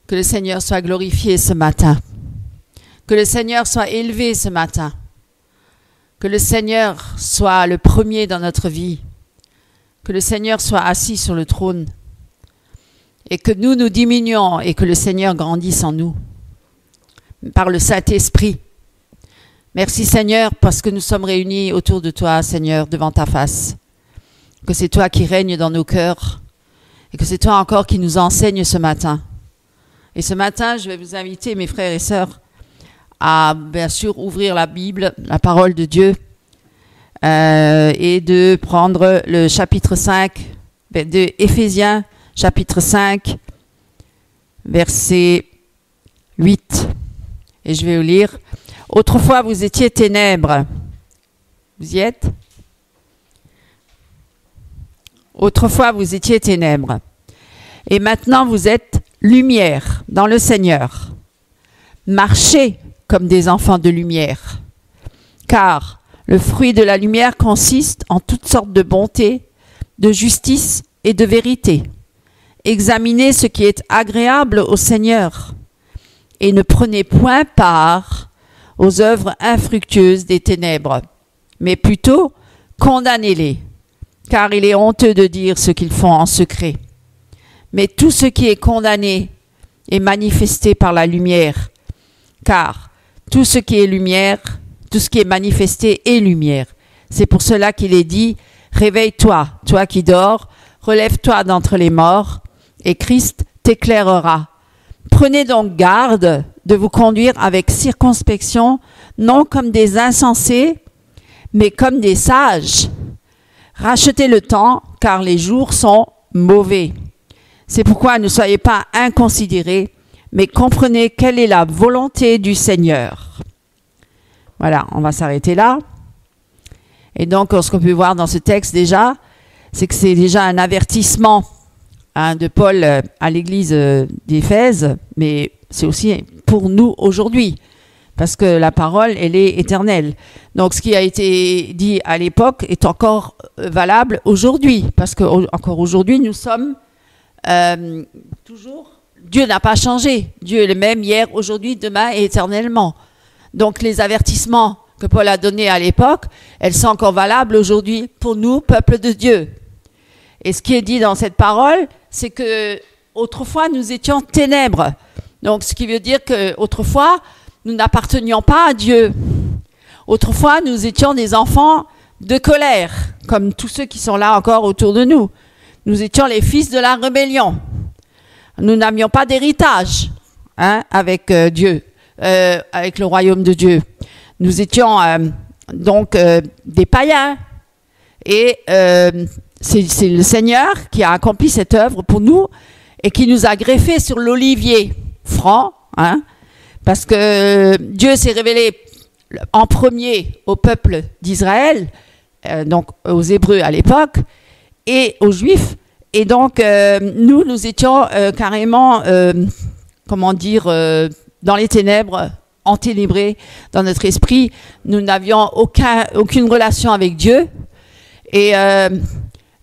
Que le Seigneur soit glorifié ce matin. Que le Seigneur soit élevé ce matin. Que le Seigneur soit le premier dans notre vie. Que le Seigneur soit assis sur le trône. Et que nous diminuions et que le Seigneur grandisse en nous. Par le Saint-Esprit. Merci Seigneur parce que nous sommes réunis autour de toi, Seigneur, devant ta face. Que c'est toi qui règnes dans nos cœurs. Et que c'est toi encore qui nous enseigne ce matin. Et ce matin, je vais vous inviter, mes frères et sœurs, à bien sûr ouvrir la Bible, la parole de Dieu, et de prendre le chapitre 5 de Éphésiens, chapitre 5, verset 8. Et je vais vous lire. « Autrefois, vous étiez ténèbres. » Vous y êtes ? « Autrefois, vous étiez ténèbres. Et maintenant, vous êtes lumière dans le Seigneur. Marchez comme des enfants de lumière. Car le fruit de la lumière consiste en toutes sortes de bonté, de justice et de vérité. Examinez ce qui est agréable au Seigneur. Et ne prenez point part aux œuvres infructueuses des ténèbres, mais plutôt condamnez-les, car il est honteux de dire ce qu'ils font en secret. Mais tout ce qui est condamné est manifesté par la lumière, car tout ce qui est lumière, tout ce qui est manifesté est lumière. C'est pour cela qu'il est dit, réveille-toi, toi qui dors, relève-toi d'entre les morts, et Christ t'éclairera. Prenez donc garde de vous conduire avec circonspection, non comme des insensés, mais comme des sages. Rachetez le temps, car les jours sont mauvais. C'est pourquoi ne soyez pas inconsidérés, mais comprenez quelle est la volonté du Seigneur. Voilà, on va s'arrêter là. Et donc, ce qu'on peut voir dans ce texte déjà, c'est que c'est déjà un avertissement de Paul à l'église d'Éphèse, mais c'est aussi pour nous aujourd'hui, parce que la parole, elle est éternelle. Donc, ce qui a été dit à l'époque est encore valable aujourd'hui, parce qu'encore aujourd'hui, nous sommes toujours, Dieu n'a pas changé. Dieu est le même hier, aujourd'hui, demain et éternellement. Donc les avertissements que Paul a donnés à l'époque, elles sont encore valables aujourd'hui pour nous, peuple de Dieu. Et ce qui est dit dans cette parole, c'est que autrefois nous étions ténèbres. Donc ce qui veut dire que autrefois nous n'appartenions pas à Dieu. Autrefois nous étions des enfants de colère, comme tous ceux qui sont là encore autour de nous. Nous étions les fils de la rébellion. Nous n'avions pas d'héritage avec Dieu, avec le royaume de Dieu. Nous étions donc des païens. Et c'est le Seigneur qui a accompli cette œuvre pour nous et qui nous a greffés sur l'olivier franc, parce que Dieu s'est révélé en premier au peuple d'Israël, donc aux Hébreux à l'époque, et aux Juifs. Et donc, nous étions carrément, dans les ténèbres, enténébrés dans notre esprit. Nous n'avions aucune relation avec Dieu. Et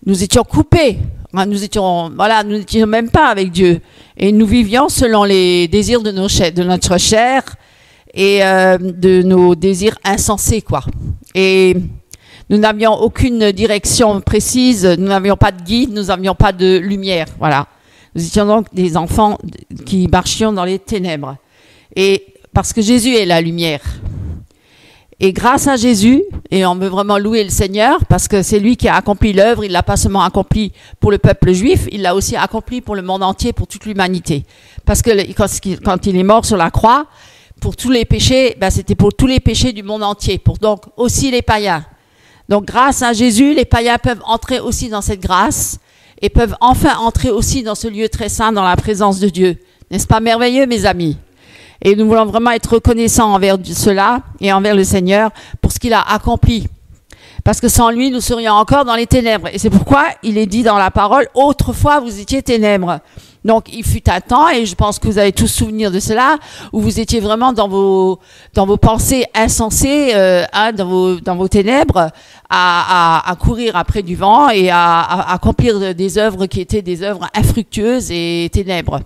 nous étions coupés. Nous n'étions même pas avec Dieu. Et nous vivions selon les désirs de notre chair et de nos désirs insensés, quoi. Et nous n'avions aucune direction précise, nous n'avions pas de guide, nous n'avions pas de lumière, voilà. Nous étions donc des enfants qui marchions dans les ténèbres. Et parce que Jésus est la lumière. Et grâce à Jésus, et on veut vraiment louer le Seigneur, parce que c'est lui qui a accompli l'œuvre, il ne l'a pas seulement accompli pour le peuple juif, il l'a aussi accompli pour le monde entier, pour toute l'humanité. Parce que quand il est mort sur la croix, pour tous les péchés, c'était pour tous les péchés du monde entier, pour donc aussi les païens. Donc, grâce à Jésus, les païens peuvent entrer aussi dans cette grâce et peuvent enfin entrer aussi dans ce lieu très saint, dans la présence de Dieu. N'est-ce pas merveilleux, mes amis? Et nous voulons vraiment être reconnaissants envers cela et envers le Seigneur pour ce qu'il a accompli. Parce que sans lui, nous serions encore dans les ténèbres. Et c'est pourquoi il est dit dans la parole, « Autrefois, vous étiez ténèbres ». Donc, il fut un temps, et je pense que vous avez tous souvenir de cela, où vous étiez vraiment dans vos pensées insensées, dans vos ténèbres, à courir après du vent et à accomplir des œuvres qui étaient des œuvres infructueuses et ténèbres.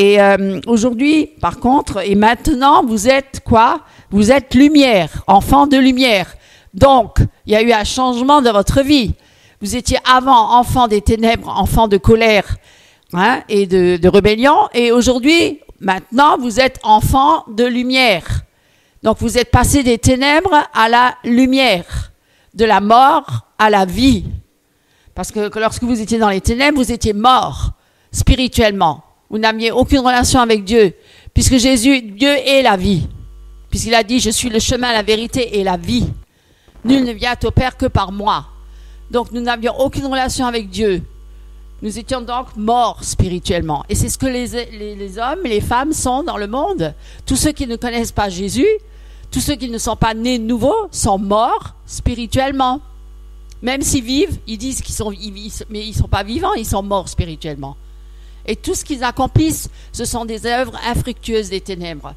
Et aujourd'hui, par contre, et maintenant, vous êtes quoi? Vous êtes lumière, enfant de lumière. Donc, il y a eu un changement dans votre vie. Vous étiez avant enfant des ténèbres, enfant de colère, hein, et de rébellion. Et aujourd'hui, maintenant, vous êtes enfant de lumière. Donc, vous êtes passé des ténèbres à la lumière, de la mort à la vie. Parce que lorsque vous étiez dans les ténèbres, vous étiez mort spirituellement. Vous n'aviez aucune relation avec Dieu, puisque Dieu est la vie. Puisqu'il a dit, je suis le chemin, la vérité et la vie. Nul ne vient au Père que par moi. Donc nous n'avions aucune relation avec Dieu. Nous étions donc morts spirituellement. Et c'est ce que les hommes et les femmes sont dans le monde. Tous ceux qui ne connaissent pas Jésus, tous ceux qui ne sont pas nés de nouveau, sont morts spirituellement. Même s'ils vivent, ils disent mais ils ne sont pas vivants, ils sont morts spirituellement. Et tout ce qu'ils accomplissent, ce sont des œuvres infructueuses des ténèbres.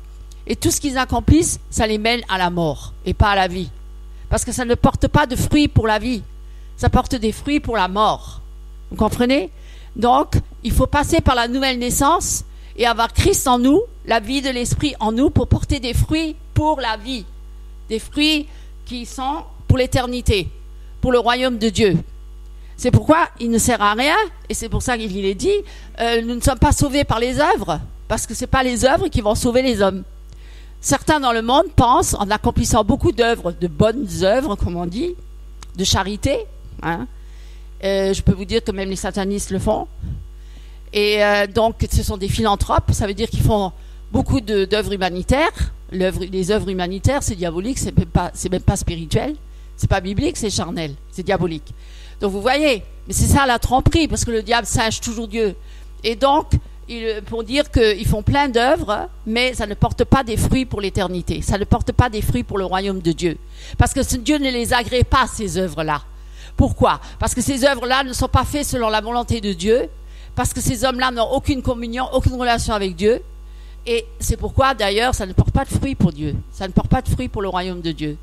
Et tout ce qu'ils accomplissent, ça les mène à la mort et pas à la vie. Parce que ça ne porte pas de fruits pour la vie. Ça porte des fruits pour la mort. Vous comprenez? Donc, il faut passer par la nouvelle naissance et avoir Christ en nous, la vie de l'Esprit en nous, pour porter des fruits pour la vie. Des fruits qui sont pour l'éternité, pour le royaume de Dieu. C'est pourquoi il ne sert à rien, et c'est pour ça qu'il est dit, nous ne sommes pas sauvés par les œuvres, parce que ce n'est pas les œuvres qui vont sauver les hommes. Certains dans le monde pensent, en accomplissant beaucoup d'œuvres, de bonnes œuvres, comme on dit, de charité, hein, je peux vous dire que même les satanistes le font, et donc ce sont des philanthropes, ça veut dire qu'ils font beaucoup d'œuvres humanitaires. Les œuvres humanitaires, c'est diabolique, c'est même pas spirituel, c'est pas biblique, c'est charnel, c'est diabolique. Donc vous voyez, mais c'est ça la tromperie, parce que le diable singe toujours Dieu. Et donc, pour dire qu'ils font plein d'œuvres, mais ça ne porte pas des fruits pour l'éternité. Ça ne porte pas des fruits pour le royaume de Dieu. Parce que Dieu ne les agrée pas, ces œuvres-là. Pourquoi? Parce que ces œuvres-là ne sont pas faites selon la volonté de Dieu, parce que ces hommes-là n'ont aucune communion, aucune relation avec Dieu. Et c'est pourquoi, d'ailleurs, ça ne porte pas de fruits pour Dieu. Ça ne porte pas de fruits pour le royaume de Dieu.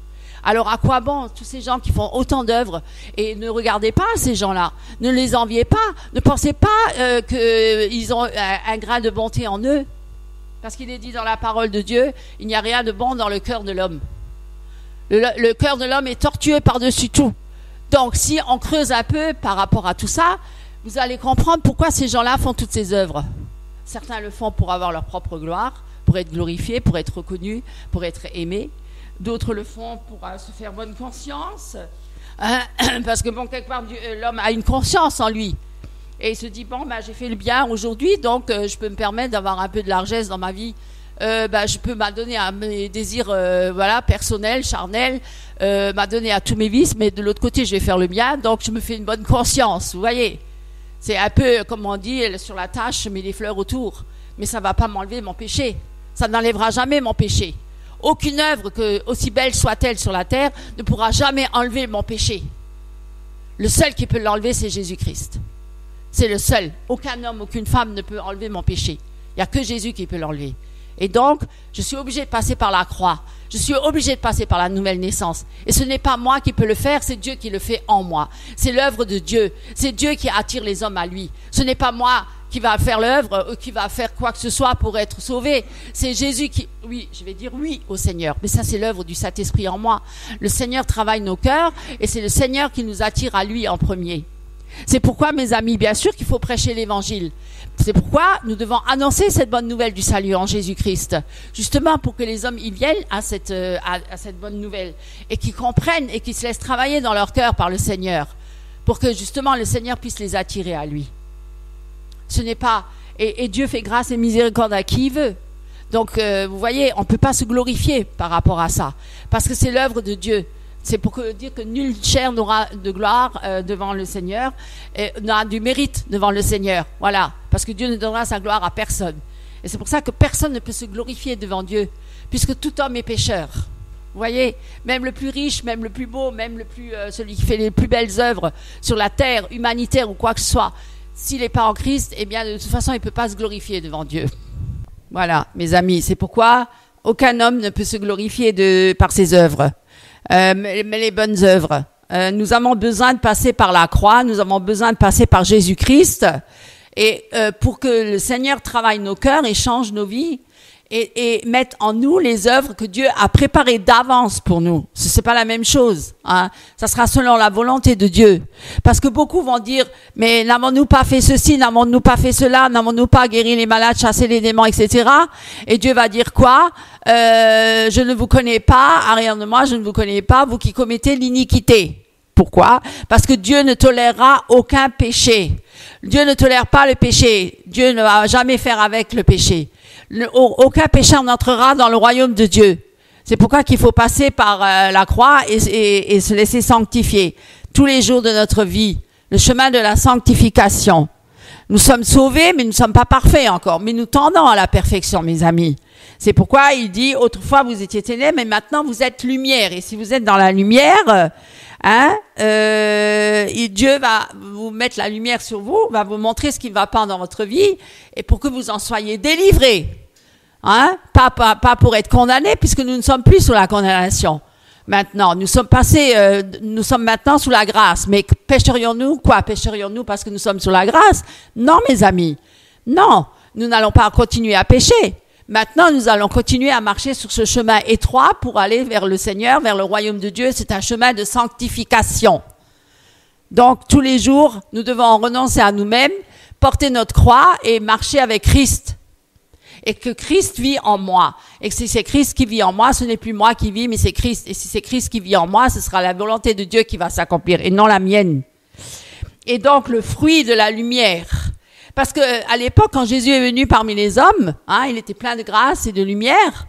Alors à quoi bon tous ces gens qui font autant d'œuvres? Et ne regardez pas ces gens-là, ne les enviez pas, ne pensez pas qu'ils ont un grain de bonté en eux. Parce qu'il est dit dans la parole de Dieu, il n'y a rien de bon dans le cœur de l'homme. Le cœur de l'homme est tortueux par-dessus tout. Donc si on creuse un peu par rapport à tout ça, vous allez comprendre pourquoi ces gens-là font toutes ces œuvres. Certains le font pour avoir leur propre gloire, pour être glorifiés, pour être reconnus, pour être aimés. D'autres le font pour se faire bonne conscience, parce que bon, quelque part, l'homme a une conscience en lui. Et il se dit, bon, j'ai fait le bien aujourd'hui, donc je peux me permettre d'avoir un peu de largesse dans ma vie. Je peux m'adonner à mes désirs personnels, charnels, m'adonner à tous mes vices, mais de l'autre côté, je vais faire le bien, donc je me fais une bonne conscience, vous voyez. C'est un peu, comme on dit, sur la tâche, je mets des fleurs autour, mais ça ne va pas m'enlever mon péché. Ça n'enlèvera jamais mon péché. Aucune œuvre, aussi belle soit-elle sur la terre, ne pourra jamais enlever mon péché. Le seul qui peut l'enlever, c'est Jésus-Christ. C'est le seul. Aucun homme, aucune femme ne peut enlever mon péché. Il n'y a que Jésus qui peut l'enlever. Et donc, je suis obligé de passer par la croix. Je suis obligé de passer par la nouvelle naissance. Et ce n'est pas moi qui peux le faire, c'est Dieu qui le fait en moi. C'est l'œuvre de Dieu. C'est Dieu qui attire les hommes à lui. Ce n'est pas moi qui va faire l'œuvre, qui va faire quoi que ce soit pour être sauvé. C'est Jésus qui... Oui, je vais dire oui au Seigneur. Mais ça, c'est l'œuvre du Saint-Esprit en moi. Le Seigneur travaille nos cœurs et c'est le Seigneur qui nous attire à lui en premier. C'est pourquoi, mes amis, bien sûr qu'il faut prêcher l'Évangile. C'est pourquoi nous devons annoncer cette bonne nouvelle du salut en Jésus-Christ. Justement pour que les hommes y viennent à cette bonne nouvelle et qu'ils comprennent et qu'ils se laissent travailler dans leur cœur par le Seigneur. Pour que justement le Seigneur puisse les attirer à lui. Ce n'est pas... Et Dieu fait grâce et miséricorde à qui il veut. Donc, vous voyez, on ne peut pas se glorifier par rapport à ça. Parce que c'est l'œuvre de Dieu. C'est pour dire que nulle chair n'aura de gloire devant le Seigneur, et n'aura du mérite devant le Seigneur. Voilà. Parce que Dieu ne donnera sa gloire à personne. Et c'est pour ça que personne ne peut se glorifier devant Dieu, puisque tout homme est pécheur. Vous voyez, même le plus riche, même le plus beau, même celui qui fait les plus belles œuvres sur la terre, humanitaire ou quoi que ce soit, s'il n'est pas en Christ, eh bien, de toute façon, il ne peut pas se glorifier devant Dieu. Voilà, mes amis, c'est pourquoi aucun homme ne peut se glorifier par ses œuvres, mais les bonnes œuvres. Nous avons besoin de passer par la croix, nous avons besoin de passer par Jésus-Christ, Et pour que le Seigneur travaille nos cœurs et change nos vies et mette en nous les œuvres que Dieu a préparées d'avance pour nous. C'est pas la même chose, hein. Ça sera selon la volonté de Dieu. Parce que beaucoup vont dire, mais n'avons-nous pas fait ceci, n'avons-nous pas fait cela, n'avons-nous pas guéri les malades, chassé les démons, etc. Et Dieu va dire quoi? Je ne vous connais pas, arrière de moi, je ne vous connais pas, vous qui commettez l'iniquité. Pourquoi? Parce que Dieu ne tolérera aucun péché. Dieu ne tolère pas le péché. Dieu ne va jamais faire avec le péché. Aucun pécheur n'entrera dans le royaume de Dieu. C'est pourquoi qu'il faut passer par la croix et se laisser sanctifier tous les jours de notre vie. Le chemin de la sanctification. Nous sommes sauvés, mais nous ne sommes pas parfaits encore. Mais nous tendons à la perfection, mes amis. C'est pourquoi il dit, autrefois vous étiez ténèbres, mais maintenant vous êtes lumière. Et si vous êtes dans la lumière, Dieu va vous mettre la lumière sur vous, va vous montrer ce qui ne va pas dans votre vie, et pour que vous en soyez délivrés. Pas pour être condamnés, puisque nous ne sommes plus sous la condamnation. Maintenant, nous sommes maintenant sous la grâce. Mais pécherions-nous? Quoi? Pécherions-nous parce que nous sommes sous la grâce? Non, mes amis. Non, nous n'allons pas continuer à pécher. Maintenant, nous allons continuer à marcher sur ce chemin étroit pour aller vers le Seigneur, vers le royaume de Dieu. C'est un chemin de sanctification. Donc, tous les jours, nous devons renoncer à nous-mêmes, porter notre croix et marcher avec Christ. Et que Christ vit en moi. Et que si c'est Christ qui vit en moi, ce n'est plus moi qui vis, mais c'est Christ. Et si c'est Christ qui vit en moi, ce sera la volonté de Dieu qui va s'accomplir et non la mienne. Et donc, le fruit de la lumière. Parce que à l'époque, quand Jésus est venu parmi les hommes, il était plein de grâce et de lumière.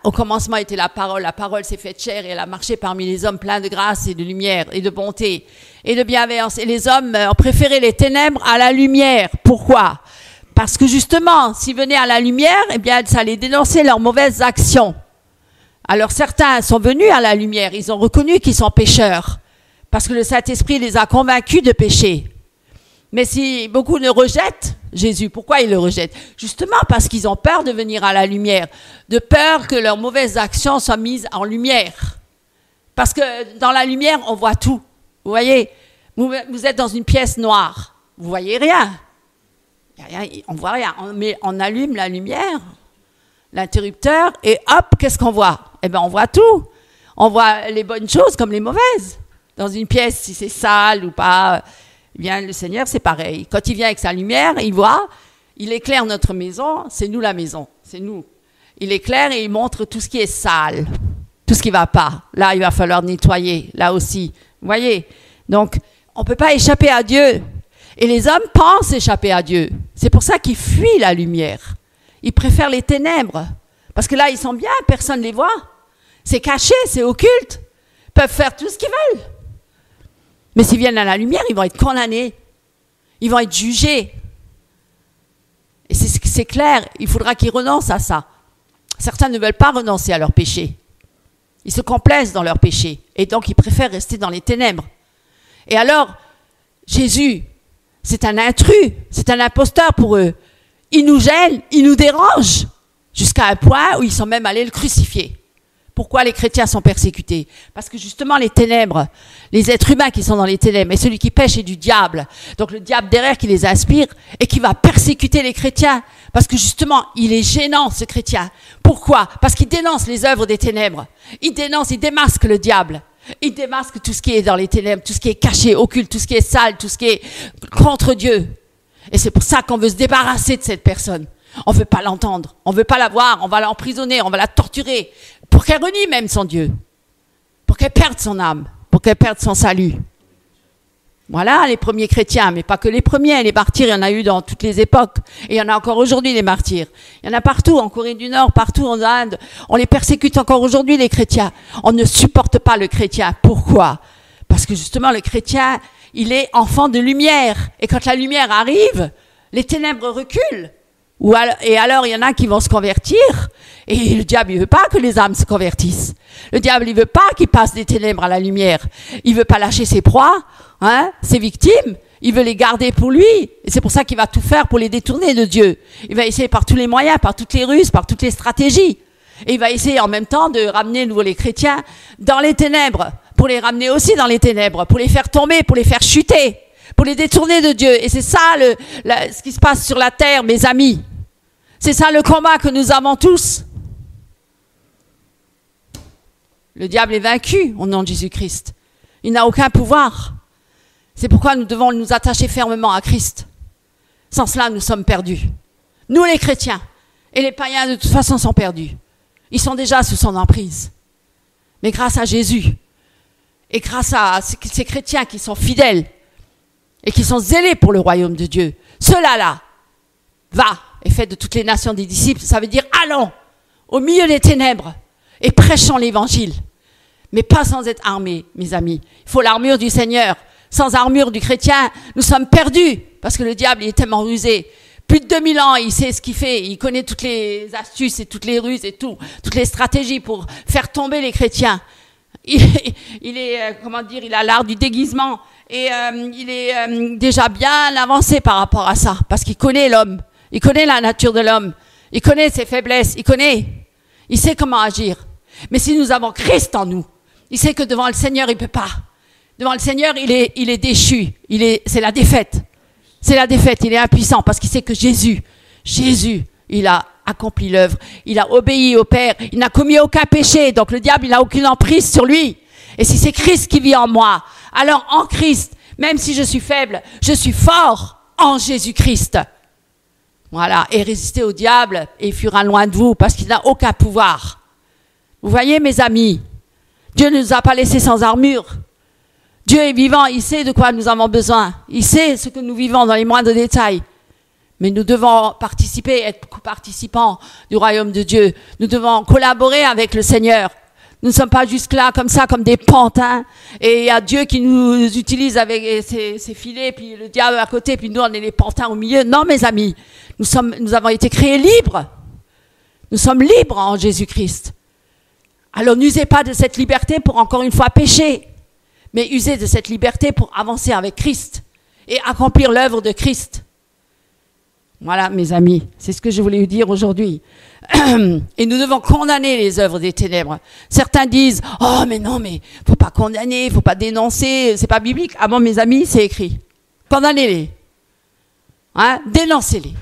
Au commencement était la parole s'est faite chair et elle a marché parmi les hommes plein de grâce et de lumière et de bonté et de bienveillance. Et les hommes ont préféré les ténèbres à la lumière. Pourquoi? Parce que justement, s'ils venaient à la lumière, eh bien, ça allait dénoncer leurs mauvaises actions. Alors certains sont venus à la lumière, ils ont reconnu qu'ils sont pécheurs, parce que le Saint-Esprit les a convaincus de pécher. Mais si beaucoup ne rejettent Jésus, pourquoi ils le rejettent? Justement parce qu'ils ont peur de venir à la lumière, de peur que leurs mauvaises actions soient mises en lumière. Parce que dans la lumière, on voit tout. Vous voyez, vous êtes dans une pièce noire, vous voyez rien. On voit rien, on allume la lumière, l'interrupteur, et hop, qu'est-ce qu'on voit? Eh bien, on voit tout. On voit les bonnes choses comme les mauvaises. Dans une pièce, si c'est sale ou pas, eh bien, le Seigneur, c'est pareil. Quand il vient avec sa lumière, il voit, il éclaire notre maison, c'est nous la maison, c'est nous. Il éclaire et il montre tout ce qui est sale, tout ce qui ne va pas. Là, il va falloir nettoyer, là aussi. Vous voyez? Donc, on ne peut pas échapper à Dieu. Et les hommes pensent échapper à Dieu. C'est pour ça qu'ils fuient la lumière. Ils préfèrent les ténèbres. Parce que là, ils sont bien, personne ne les voit. C'est caché, c'est occulte. Ils peuvent faire tout ce qu'ils veulent. Mais s'ils viennent à la lumière, ils vont être condamnés. Ils vont être jugés. Et c'est clair, il faudra qu'ils renoncent à ça. Certains ne veulent pas renoncer à leur péché. Ils se complaisent dans leur péché. Et donc, ils préfèrent rester dans les ténèbres. Et alors, Jésus, c'est un intrus, c'est un imposteur pour eux. Il nous gêne, il nous dérange, jusqu'à un point où ils sont même allés le crucifier. Pourquoi les chrétiens sont persécutés? Parce que justement les ténèbres, les êtres humains qui sont dans les ténèbres, et celui qui pêche est du diable. Donc le diable derrière qui les inspire et qui va persécuter les chrétiens. Parce que justement, il est gênant ce chrétien. Pourquoi? Parce qu'il dénonce les œuvres des ténèbres. Il démasque le diable. Il démasque tout ce qui est dans les ténèbres, tout ce qui est caché, occulte, tout ce qui est sale, tout ce qui est contre Dieu. Et c'est pour ça qu'on veut se débarrasser de cette personne. On ne veut pas l'entendre, on ne veut pas la voir, on va l'emprisonner, on va la torturer, pour qu'elle renie même son Dieu, pour qu'elle perde son âme, pour qu'elle perde son salut. Voilà les premiers chrétiens, mais pas que les premiers, les martyrs, il y en a eu dans toutes les époques, et il y en a encore aujourd'hui les martyrs. Il y en a partout, en Corée du Nord, partout en Inde, on les persécute encore aujourd'hui les chrétiens. On ne supporte pas le chrétien. Pourquoi? Parce que justement le chrétien, il est enfant de lumière, et quand la lumière arrive, les ténèbres reculent. Et alors il y en a qui vont se convertir, et le diable il veut pas que les âmes se convertissent. Le diable il veut pas qu'ils passent des ténèbres à la lumière. Il veut pas lâcher ses proies, ses victimes. Il veut les garder pour lui, et c'est pour ça qu'il va tout faire pour les détourner de Dieu. Il va essayer par tous les moyens, par toutes les ruses, par toutes les stratégies. Et il va essayer en même temps de ramener nouveau les chrétiens dans les ténèbres, pour les ramener aussi dans les ténèbres, pour les faire tomber, pour les faire chuter. pour les détourner de Dieu. Et c'est ça ce qui se passe sur la terre, mes amis. C'est ça le combat que nous avons tous. Le diable est vaincu au nom de Jésus-Christ. Il n'a aucun pouvoir. C'est pourquoi nous devons nous attacher fermement à Christ. Sans cela, nous sommes perdus. Nous, les chrétiens, et les païens, de toute façon, sont perdus. Ils sont déjà sous son emprise. Mais grâce à Jésus, et grâce à ces chrétiens qui sont fidèles, et qui sont zélés pour le royaume de Dieu, ceux-là, va et fait de toutes les nations des disciples. Ça veut dire, allons au milieu des ténèbres et prêchons l'évangile. Mais pas sans être armés, mes amis. Il faut l'armure du Seigneur. Sans armure du chrétien, nous sommes perdus. Parce que le diable, il est tellement rusé. Plus de 2000 ans, il sait ce qu'il fait. Il connaît toutes les astuces et toutes les ruses et tout. Toutes les stratégies pour faire tomber les chrétiens. Il a l'art du déguisement. Et il est déjà bien avancé par rapport à ça. Parce qu'il connaît l'homme. Il connaît la nature de l'homme. Il connaît ses faiblesses. Il sait comment agir. Mais si nous avons Christ en nous, il sait que devant le Seigneur, il ne peut pas. Devant le Seigneur, il est déchu. C'est la défaite. C'est la défaite. Il est impuissant parce qu'il sait que Jésus, il a accompli l'œuvre. Il a obéi au Père. Il n'a commis aucun péché. Donc le diable, il n'a aucune emprise sur lui. Et si c'est Christ qui vit en moi, alors en Christ, même si je suis faible, je suis fort en Jésus-Christ. Voilà. Et résistez au diable et il fuira loin de vous parce qu'il n'a aucun pouvoir. Vous voyez, mes amis, Dieu ne nous a pas laissés sans armure. Dieu est vivant, il sait de quoi nous avons besoin. Il sait ce que nous vivons dans les moindres détails. Mais nous devons participer, être participants du royaume de Dieu. Nous devons collaborer avec le Seigneur. Nous ne sommes pas juste là comme ça, comme des pantins. Et il y a Dieu qui nous utilise avec ses filets, puis le diable à côté, puis nous on est les pantins au milieu. Non, mes amis, nous avons été créés libres. Nous sommes libres en Jésus-Christ. Alors n'usez pas de cette liberté pour encore une fois pécher. Mais usez de cette liberté pour avancer avec Christ et accomplir l'œuvre de Christ. Voilà, mes amis, c'est ce que je voulais vous dire aujourd'hui. Et nous devons condamner les œuvres des ténèbres. Certains disent, oh mais non, mais faut pas condamner, faut pas dénoncer, c'est pas biblique. Ah bon, mes amis, c'est écrit. Condamnez-les. Hein? Dénoncez-les.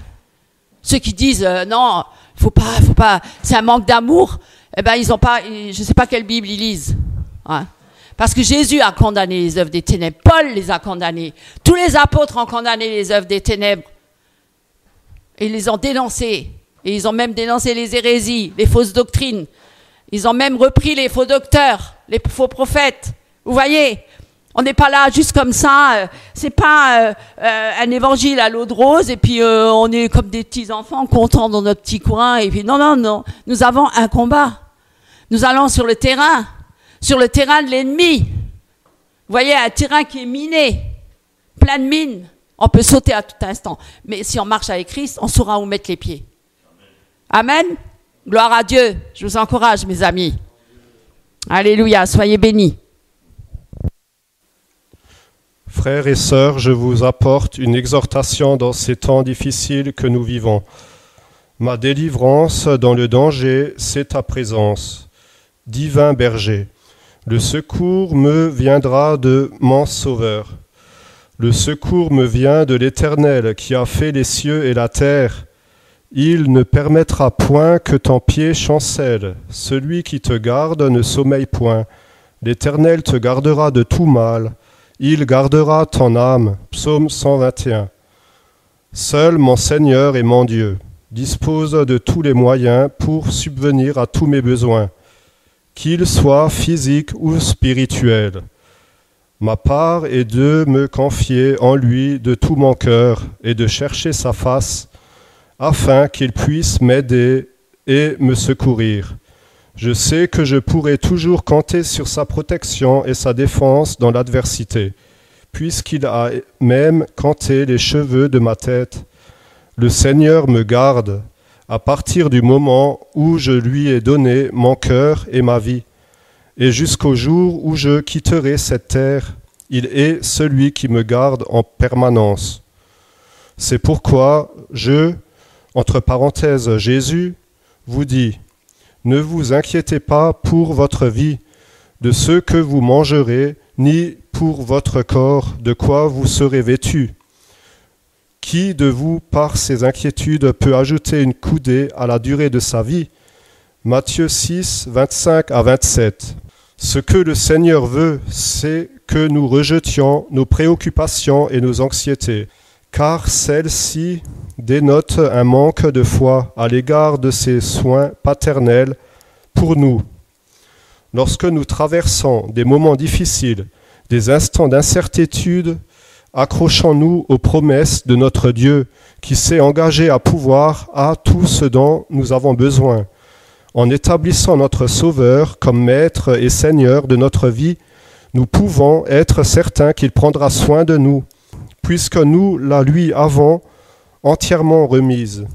Ceux qui disent, non, faut pas, c'est un manque d'amour, eh ben ils ont pas, je sais pas quelle Bible ils lisent. Hein? Parce que Jésus a condamné les œuvres des ténèbres. Paul les a condamnées. Tous les apôtres ont condamné les œuvres des ténèbres. Et ils les ont dénoncées. Et ils ont même dénoncé les hérésies, les fausses doctrines. Ils ont même repris les faux docteurs, les faux prophètes. Vous voyez, on n'est pas là juste comme ça. C'est pas un évangile à l'eau de rose et puis on est comme des petits enfants contents dans notre petit coin. Et puis non. Nous avons un combat. Nous allons sur le terrain de l'ennemi. Vous voyez, un terrain qui est miné, plein de mines. On peut sauter à tout instant. Mais si on marche avec Christ, on saura où mettre les pieds. Amen. Gloire à Dieu. Je vous encourage, mes amis. Alléluia. Soyez bénis. Frères et sœurs, je vous apporte une exhortation dans ces temps difficiles que nous vivons. Ma délivrance dans le danger, c'est ta présence. Divin berger. Le secours me viendra de mon Sauveur. Le secours me vient de l'Éternel qui a fait les cieux et la terre. Il ne permettra point que ton pied chancelle. Celui qui te garde ne sommeille point. L'Éternel te gardera de tout mal. Il gardera ton âme. Psaume 121. Seul mon Seigneur et mon Dieu dispose de tous les moyens pour subvenir à tous mes besoins, qu'ils soient physiques ou spirituels. Ma part est de me confier en lui de tout mon cœur et de chercher sa face, afin qu'il puisse m'aider et me secourir. Je sais que je pourrai toujours compter sur sa protection et sa défense dans l'adversité, puisqu'il a même compté les cheveux de ma tête. Le Seigneur me garde à partir du moment où je lui ai donné mon cœur et ma vie, et jusqu'au jour où je quitterai cette terre. Il est celui qui me garde en permanence. C'est pourquoi entre parenthèses, Jésus vous dit, ne vous inquiétez pas pour votre vie, de ce que vous mangerez, ni pour votre corps, de quoi vous serez vêtus? Qui de vous, par ses inquiétudes, peut ajouter une coudée à la durée de sa vie? Matthieu 6, 25 à 27. Ce que le Seigneur veut, c'est que nous rejetions nos préoccupations et nos anxiétés, car celles-ci dénotent un manque de foi à l'égard de ses soins paternels pour nous. Lorsque nous traversons des moments difficiles, des instants d'incertitude, accrochons-nous aux promesses de notre Dieu qui s'est engagé à pouvoir à tout ce dont nous avons besoin. En établissant notre Sauveur comme Maître et Seigneur de notre vie, nous pouvons être certains qu'il prendra soin de nous, puisque nous la lui avons entièrement remise.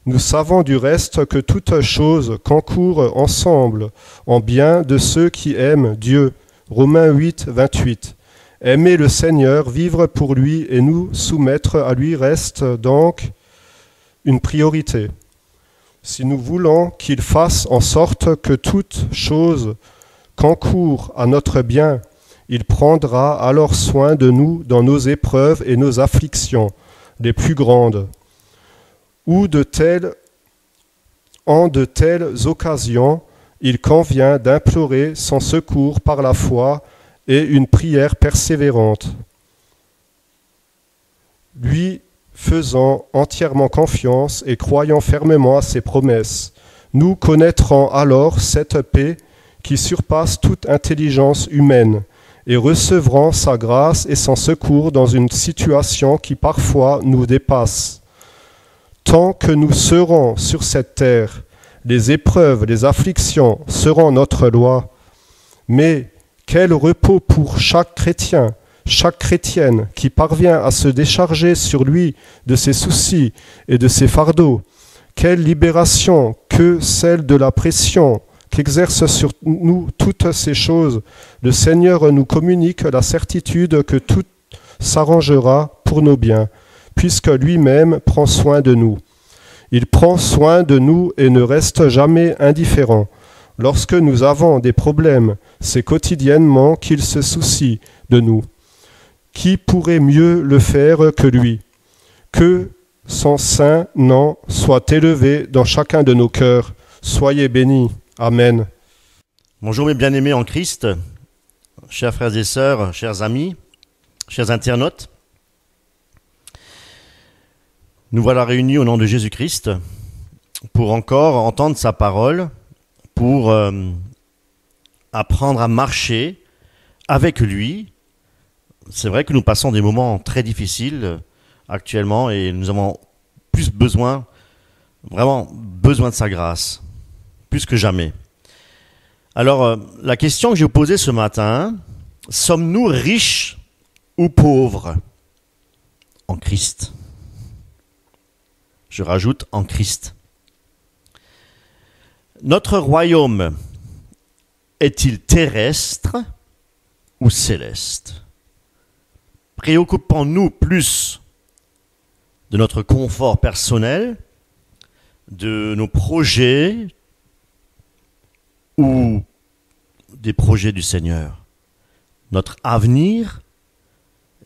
Nous savons du reste que toutes choses concourent ensemble en bien de ceux qui aiment Dieu. Romains 8, 28. Aimer le Seigneur, vivre pour lui et nous soumettre à lui reste donc une priorité. Si nous voulons qu'il fasse en sorte que toute chose concourt à notre bien, il prendra alors soin de nous dans nos épreuves et nos afflictions, les plus grandes. En de telles occasions, il convient d'implorer son secours par la foi et une prière persévérante. Lui faisant entièrement confiance et croyant fermement à ses promesses, nous connaîtrons alors cette paix qui surpasse toute intelligence humaine et recevrons sa grâce et son secours dans une situation qui parfois nous dépasse. Tant que nous serons sur cette terre, les épreuves, les afflictions seront notre loi. Mais quel repos pour chaque chrétien, chaque chrétienne qui parvient à se décharger sur lui de ses soucis et de ses fardeaux. Quelle libération que celle de la pression qu'exercent sur nous toutes ces choses. Le Seigneur nous communique la certitude que tout s'arrangera pour nos biens, puisque lui-même prend soin de nous. Il prend soin de nous et ne reste jamais indifférent. Lorsque nous avons des problèmes, c'est quotidiennement qu'il se soucie de nous. Qui pourrait mieux le faire que lui? Que son saint nom soit élevé dans chacun de nos cœurs. Soyez bénis. Amen. Bonjour mes bien-aimés en Christ, chers frères et sœurs, chers amis, chers internautes. Nous voilà réunis au nom de Jésus-Christ pour encore entendre sa parole, pour apprendre à marcher avec lui. C'est vrai que nous passons des moments très difficiles actuellement et nous avons plus besoin, vraiment besoin de sa grâce, plus que jamais. Alors, la question que je vais vous poser ce matin, sommes-nous riches ou pauvres en Christ? Je rajoute en Christ. Notre royaume est-il terrestre ou céleste? Préoccupons-nous plus de notre confort personnel, de nos projets ou des projets du Seigneur? Notre avenir,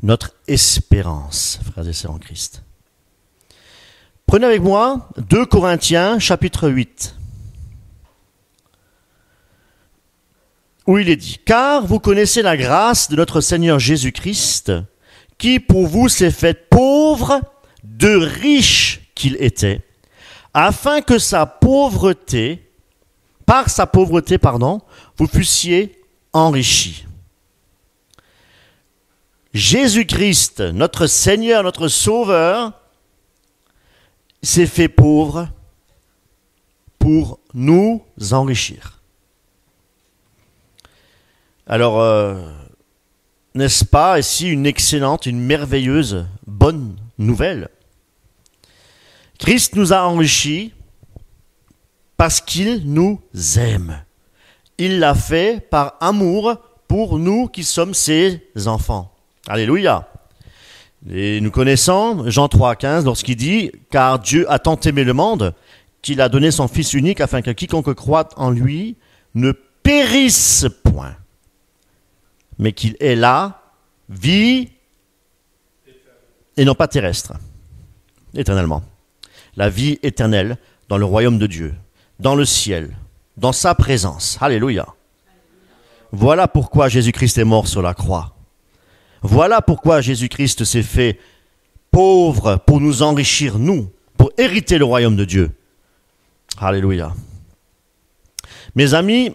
notre espérance, frères et sœurs en Christ. Prenez avec moi 2 Corinthiens chapitre 8, où il est dit: « Car vous connaissez la grâce de notre Seigneur Jésus-Christ, qui pour vous s'est fait pauvre, de riche qu'il était, afin que par sa pauvreté, vous fussiez enrichis. » Jésus-Christ, notre Seigneur, notre Sauveur, s'est fait pauvre pour nous enrichir. Alors, n'est-ce pas ici une excellente, une merveilleuse, bonne nouvelle? Christ nous a enrichis parce qu'il nous aime. Il l'a fait par amour pour nous qui sommes ses enfants. Alléluia. Et nous connaissons Jean 3,15 lorsqu'il dit « Car Dieu a tant aimé le monde qu'il a donné son Fils unique afin que quiconque croit en lui ne périsse point, mais qu'il ait la vie et non pas terrestre, éternellement. La vie éternelle dans le royaume de Dieu, dans le ciel, dans sa présence. Alléluia. Voilà pourquoi Jésus-Christ est mort sur la croix. Voilà pourquoi Jésus-Christ s'est fait pauvre pour nous enrichir, nous, pour hériter le royaume de Dieu. Alléluia. Mes amis,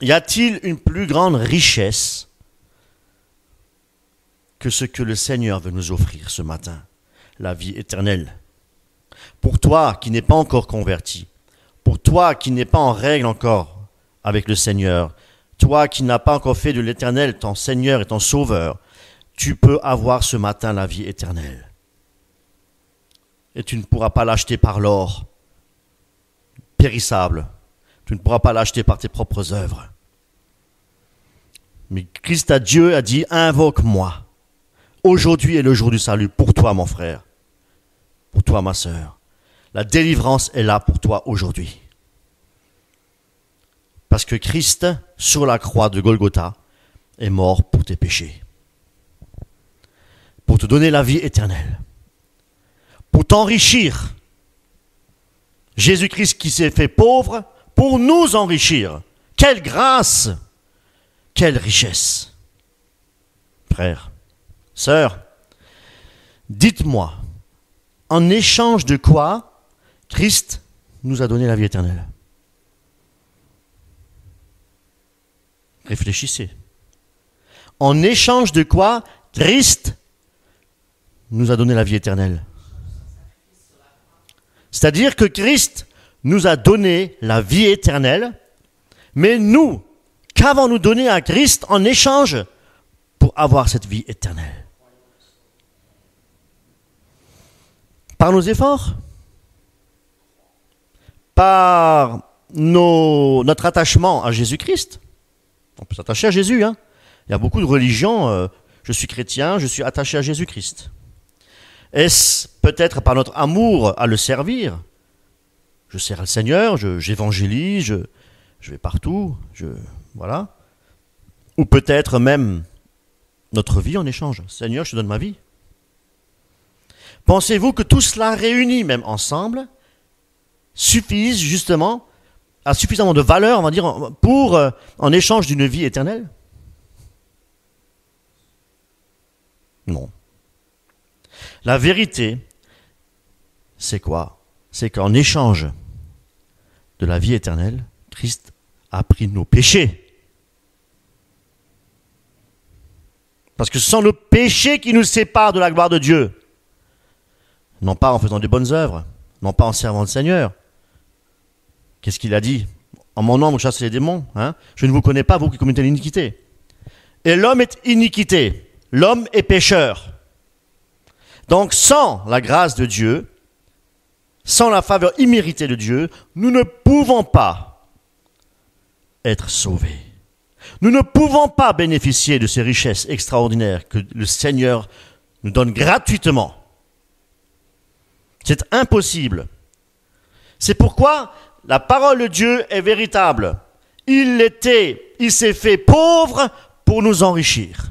y a-t-il une plus grande richesse que ce que le Seigneur veut nous offrir ce matin? La vie éternelle. Pour toi qui n'es pas encore converti, pour toi qui n'es pas en règle encore avec le Seigneur, toi qui n'as pas encore fait de l'Éternel ton Seigneur et ton Sauveur, tu peux avoir ce matin la vie éternelle. Et tu ne pourras pas l'acheter par l'or périssable. Tu ne pourras pas l'acheter par tes propres œuvres. Mais Christ à Dieu a dit, invoque-moi. Aujourd'hui est le jour du salut pour toi, mon frère. Pour toi, ma sœur. La délivrance est là pour toi aujourd'hui. Parce que Christ, sur la croix de Golgotha, est mort pour tes péchés. Pour te donner la vie éternelle. Pour t'enrichir. Jésus-Christ qui s'est fait pauvre pour nous enrichir. Quelle grâce! Quelle richesse! Frères, sœurs, dites-moi, en échange de quoi Christ nous a donné la vie éternelle? Réfléchissez. En échange de quoi Christ nous a donné la vie éternelle? C'est-à-dire que Christ nous a donné la vie éternelle, mais nous, qu'avons-nous donné à Christ en échange pour avoir cette vie éternelle? Par nos efforts? Par notre attachement à Jésus-Christ? On peut s'attacher à Jésus, hein? Il y a beaucoup de religions, je suis chrétien, je suis attaché à Jésus-Christ. Est-ce peut-être par notre amour à le servir? Je sers le Seigneur, j'évangélise, je vais partout, voilà. Ou peut-être même notre vie en échange. Seigneur, je te donne ma vie. Pensez-vous que tout cela réuni même ensemble suffise justement, a suffisamment de valeur, on va dire, pour en échange d'une vie éternelle? Non. La vérité, c'est quoi? C'est qu'en échange de la vie éternelle, Christ a pris nos péchés. Parce que ce sont nos péchés qui nous séparent de la gloire de Dieu. Non pas en faisant de bonnes œuvres, non pas en servant le Seigneur. Qu'est-ce qu'il a dit? En mon nom, vous chassez les démons. Hein? Je ne vous connais pas, vous qui commettez l'iniquité. Et l'homme est iniquité. L'homme est pécheur. Donc sans la grâce de Dieu, sans la faveur imméritée de Dieu, nous ne pouvons pas être sauvés. Nous ne pouvons pas bénéficier de ces richesses extraordinaires que le Seigneur nous donne gratuitement. C'est impossible. C'est pourquoi la parole de Dieu est véritable. Il s'est fait pauvre pour nous enrichir.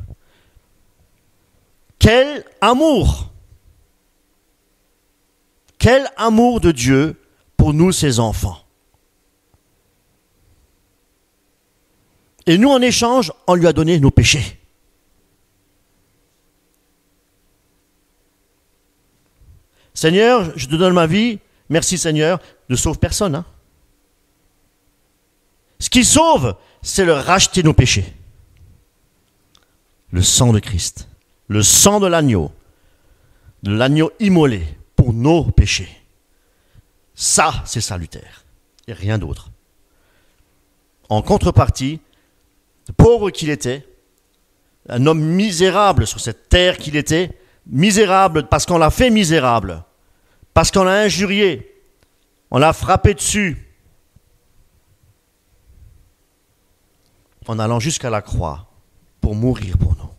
Quel amour! Quel amour de Dieu pour nous, ses enfants. Et nous, en échange, on lui a donné nos péchés. Seigneur, je te donne ma vie. Merci Seigneur, ne sauve personne. Hein. Ce qui sauve, c'est de racheter nos péchés. Le sang de Christ, le sang de l'agneau immolé pour nos péchés. Ça, c'est salutaire. Et rien d'autre. En contrepartie, pauvre qu'il était, un homme misérable sur cette terre qu'il était, misérable parce qu'on l'a fait misérable, parce qu'on l'a injurié, on l'a frappé dessus, en allant jusqu'à la croix pour mourir pour nous.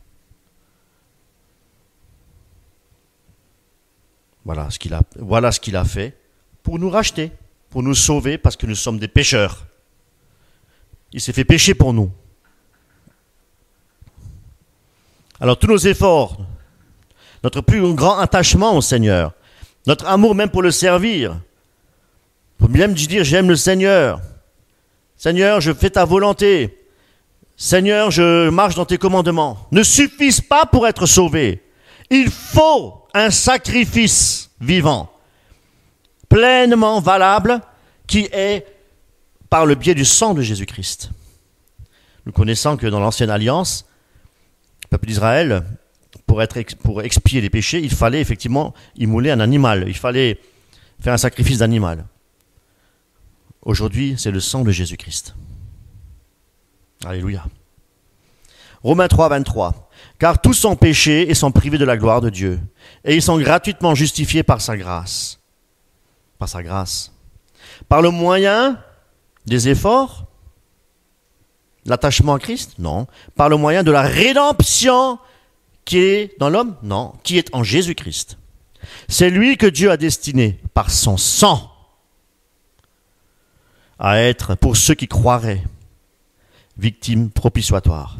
Voilà ce qu'il a fait pour nous racheter, pour nous sauver parce que nous sommes des pécheurs. Il s'est fait pécher pour nous. Alors tous nos efforts, notre plus grand attachement au Seigneur, notre amour même pour le servir, pour même dire j'aime le Seigneur, Seigneur je fais ta volonté, Seigneur je marche dans tes commandements, ne suffisent pas pour être sauvé. Il faut un sacrifice vivant, pleinement valable, qui est par le biais du sang de Jésus-Christ. Nous connaissons que dans l'Ancienne Alliance, le peuple d'Israël, pour expier les péchés, il fallait effectivement immoler un animal. Il fallait faire un sacrifice d'animal. Aujourd'hui, c'est le sang de Jésus-Christ. Alléluia. Romains 3, 23. Car tous ont péché et sont privés de la gloire de Dieu. Et ils sont gratuitement justifiés par sa grâce. Par sa grâce. Par le moyen des efforts, l'attachement à Christ? Non. Par le moyen de la rédemption qui est dans l'homme? Non. Qui est en Jésus-Christ. C'est lui que Dieu a destiné par son sang à être, pour ceux qui croiraient, victime propitiatoire.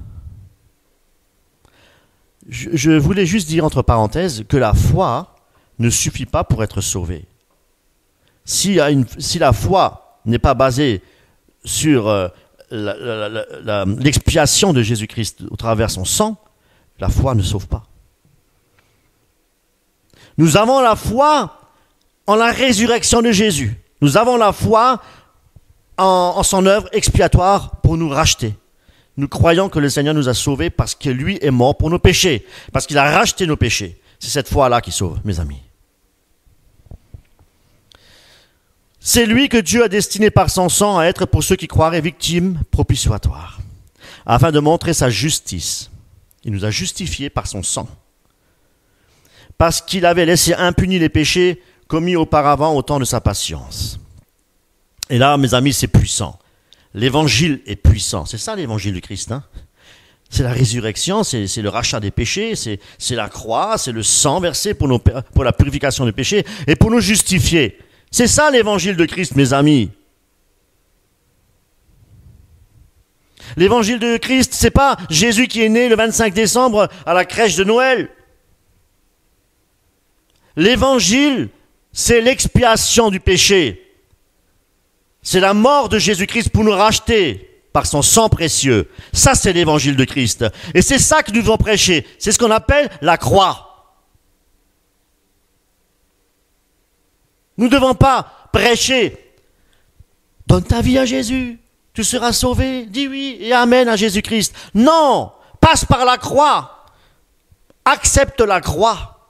Je voulais juste dire entre parenthèses que la foi ne suffit pas pour être sauvé. Si la foi n'est pas basée sur l'expiation de Jésus-Christ au travers son sang, la foi ne sauve pas. Nous avons la foi en la résurrection de Jésus. Nous avons la foi en son œuvre expiatoire pour nous racheter. Nous croyons que le Seigneur nous a sauvés parce que lui est mort pour nos péchés, parce qu'il a racheté nos péchés. C'est cette foi-là qui sauve, mes amis. C'est lui que Dieu a destiné par son sang à être pour ceux qui croiraient victimes propitiatoires, afin de montrer sa justice. Il nous a justifiés par son sang, parce qu'il avait laissé impunis les péchés commis auparavant au temps de sa patience. Et là, mes amis, c'est puissant. L'évangile est puissant. C'est ça l'évangile du Christ. Hein? C'est la résurrection, c'est le rachat des péchés, c'est la croix, c'est le sang versé pour la purification des péchés et pour nous justifier. C'est ça l'évangile de Christ, mes amis. L'évangile de Christ, c'est pas Jésus qui est né le 25 décembre à la crèche de Noël. L'évangile, c'est l'expiation du péché. C'est la mort de Jésus-Christ pour nous racheter par son sang précieux. Ça, c'est l'évangile de Christ. Et c'est ça que nous devons prêcher. C'est ce qu'on appelle la croix. Nous ne devons pas prêcher. Donne ta vie à Jésus. Tu seras sauvé. Dis oui et amen à Jésus-Christ. Non, passe par la croix. Accepte la croix.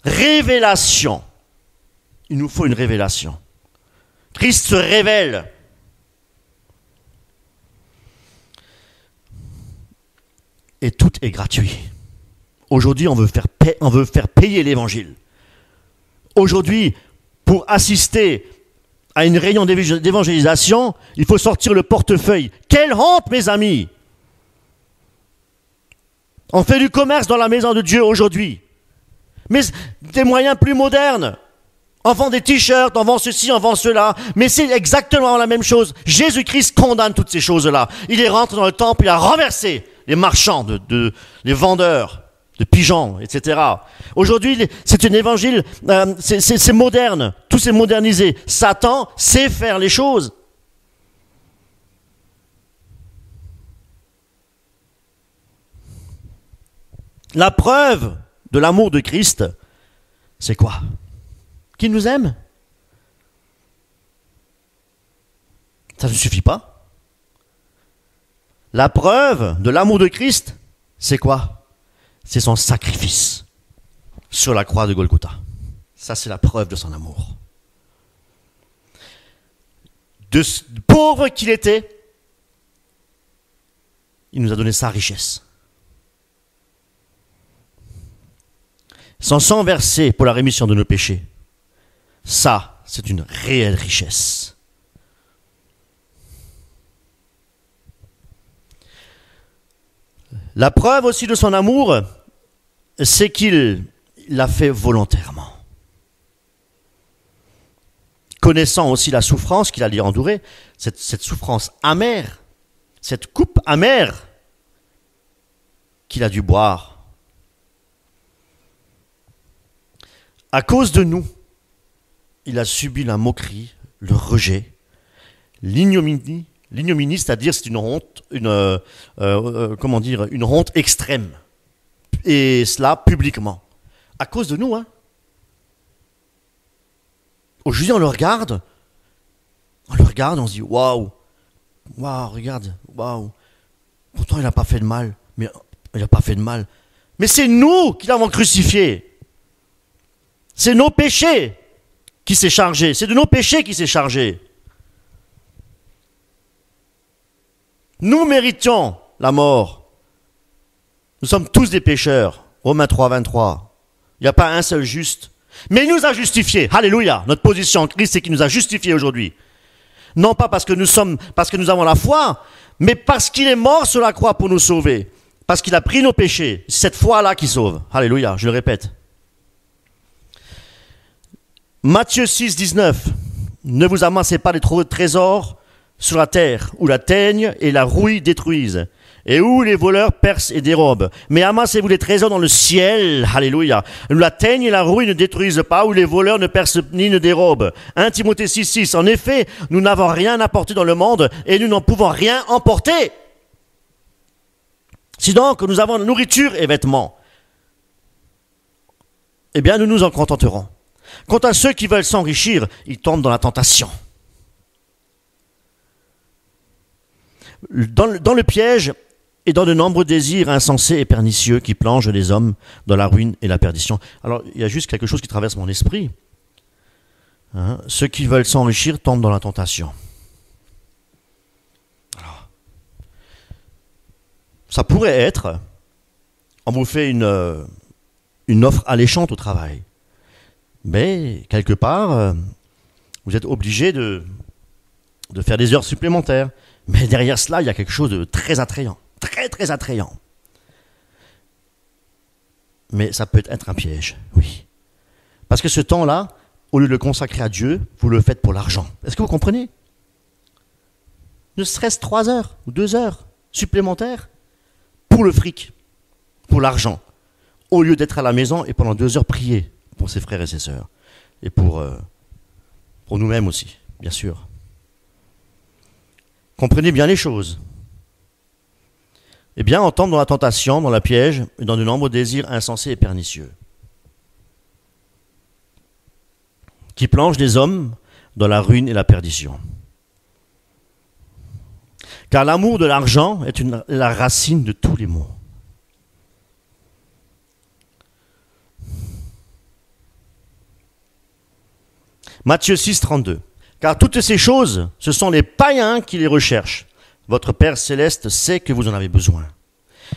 Révélation. Il nous faut une révélation. Christ se révèle. Et tout est gratuit. Aujourd'hui, on veut faire payer l'évangile. Aujourd'hui, pour assister à une réunion d'évangélisation, il faut sortir le portefeuille. Quelle honte, mes amis! On fait du commerce dans la maison de Dieu aujourd'hui. Mais des moyens plus modernes. On vend des t-shirts, on vend ceci, on vend cela. Mais c'est exactement la même chose. Jésus-Christ condamne toutes ces choses-là. Il est rentré dans le temple, il a renversé les marchands, les vendeurs de pigeons, etc. Aujourd'hui, c'est un évangile, c'est moderne. Tout s'est modernisé. Satan sait faire les choses. La preuve de l'amour de Christ, c'est quoi? Qu'il nous aime? Ça ne suffit pas. La preuve de l'amour de Christ, c'est quoi? C'est son sacrifice sur la croix de Golgotha. Ça, c'est la preuve de son amour. De pauvre qu'il était, il nous a donné sa richesse. Son sang versé pour la rémission de nos péchés. Ça, c'est une réelle richesse. La preuve aussi de son amour, c'est qu'il l'a fait volontairement. Connaissant aussi la souffrance qu'il allait endurer, cette souffrance amère, cette coupe amère qu'il a dû boire. À cause de nous, il a subi la moquerie, le rejet, l'ignominie, c'est-à-dire c'est une honte, une honte extrême. Et cela publiquement. À cause de nous, hein. Aujourd'hui, on le regarde, on se dit waouh, regarde, waouh. Pourtant, il n'a pas fait de mal, mais c'est nous qui l'avons crucifié. C'est nos péchés qui s'est chargé, c'est de nos péchés qui s'est chargé. Nous méritions la mort. Nous sommes tous des pécheurs. Romains 3, 23. Il n'y a pas un seul juste. Mais il nous a justifiés. Alléluia. Notre position en Christ, c'est qu'il nous a justifiés aujourd'hui. Non pas parce que nous avons la foi, mais parce qu'il est mort sur la croix pour nous sauver. Parce qu'il a pris nos péchés. C'est cette foi-là qui sauve. Alléluia. Je le répète. Matthieu 6, 19. Ne vous amassez pas des trésors sur la terre, où la teigne et la rouille détruisent, et où les voleurs percent et dérobent. Mais amassez-vous des trésors dans le ciel, alléluia, où la teigne et la rouille ne détruisent pas, où les voleurs ne percent ni ne dérobent. 1 Timothée 6, 6. En effet, nous n'avons rien apporté dans le monde, et nous n'en pouvons rien emporter. Si donc nous avons nourriture et vêtements, eh bien nous nous en contenterons. Quant à ceux qui veulent s'enrichir, ils tombent dans la tentation. Dans le piège et dans de nombreux désirs insensés et pernicieux qui plongent les hommes dans la ruine et la perdition. Alors, il y a juste quelque chose qui traverse mon esprit. Hein, ceux qui veulent s'enrichir tombent dans la tentation. Alors, ça pourrait être, on vous fait une offre alléchante au travail. Mais, quelque part, vous êtes obligé de faire des heures supplémentaires. Mais derrière cela, il y a quelque chose de très attrayant. Très, très attrayant. Mais ça peut être un piège, oui. Parce que ce temps-là, au lieu de le consacrer à Dieu, vous le faites pour l'argent. Est-ce que vous comprenez? Ne serait-ce 3 heures ou 2 heures supplémentaires pour le fric, pour l'argent. Au lieu d'être à la maison et pendant 2 heures prier pour ses frères et ses sœurs. Et pour nous-mêmes aussi, bien sûr. Comprenez bien les choses. Eh bien, on tombe dans la tentation, dans la piège, et dans de nombreux désirs insensés et pernicieux, qui plongent les hommes dans la ruine et la perdition. Car l'amour de l'argent est la racine de tous les maux. Matthieu 6, 32. Car toutes ces choses, ce sont les païens qui les recherchent. Votre Père céleste sait que vous en avez besoin.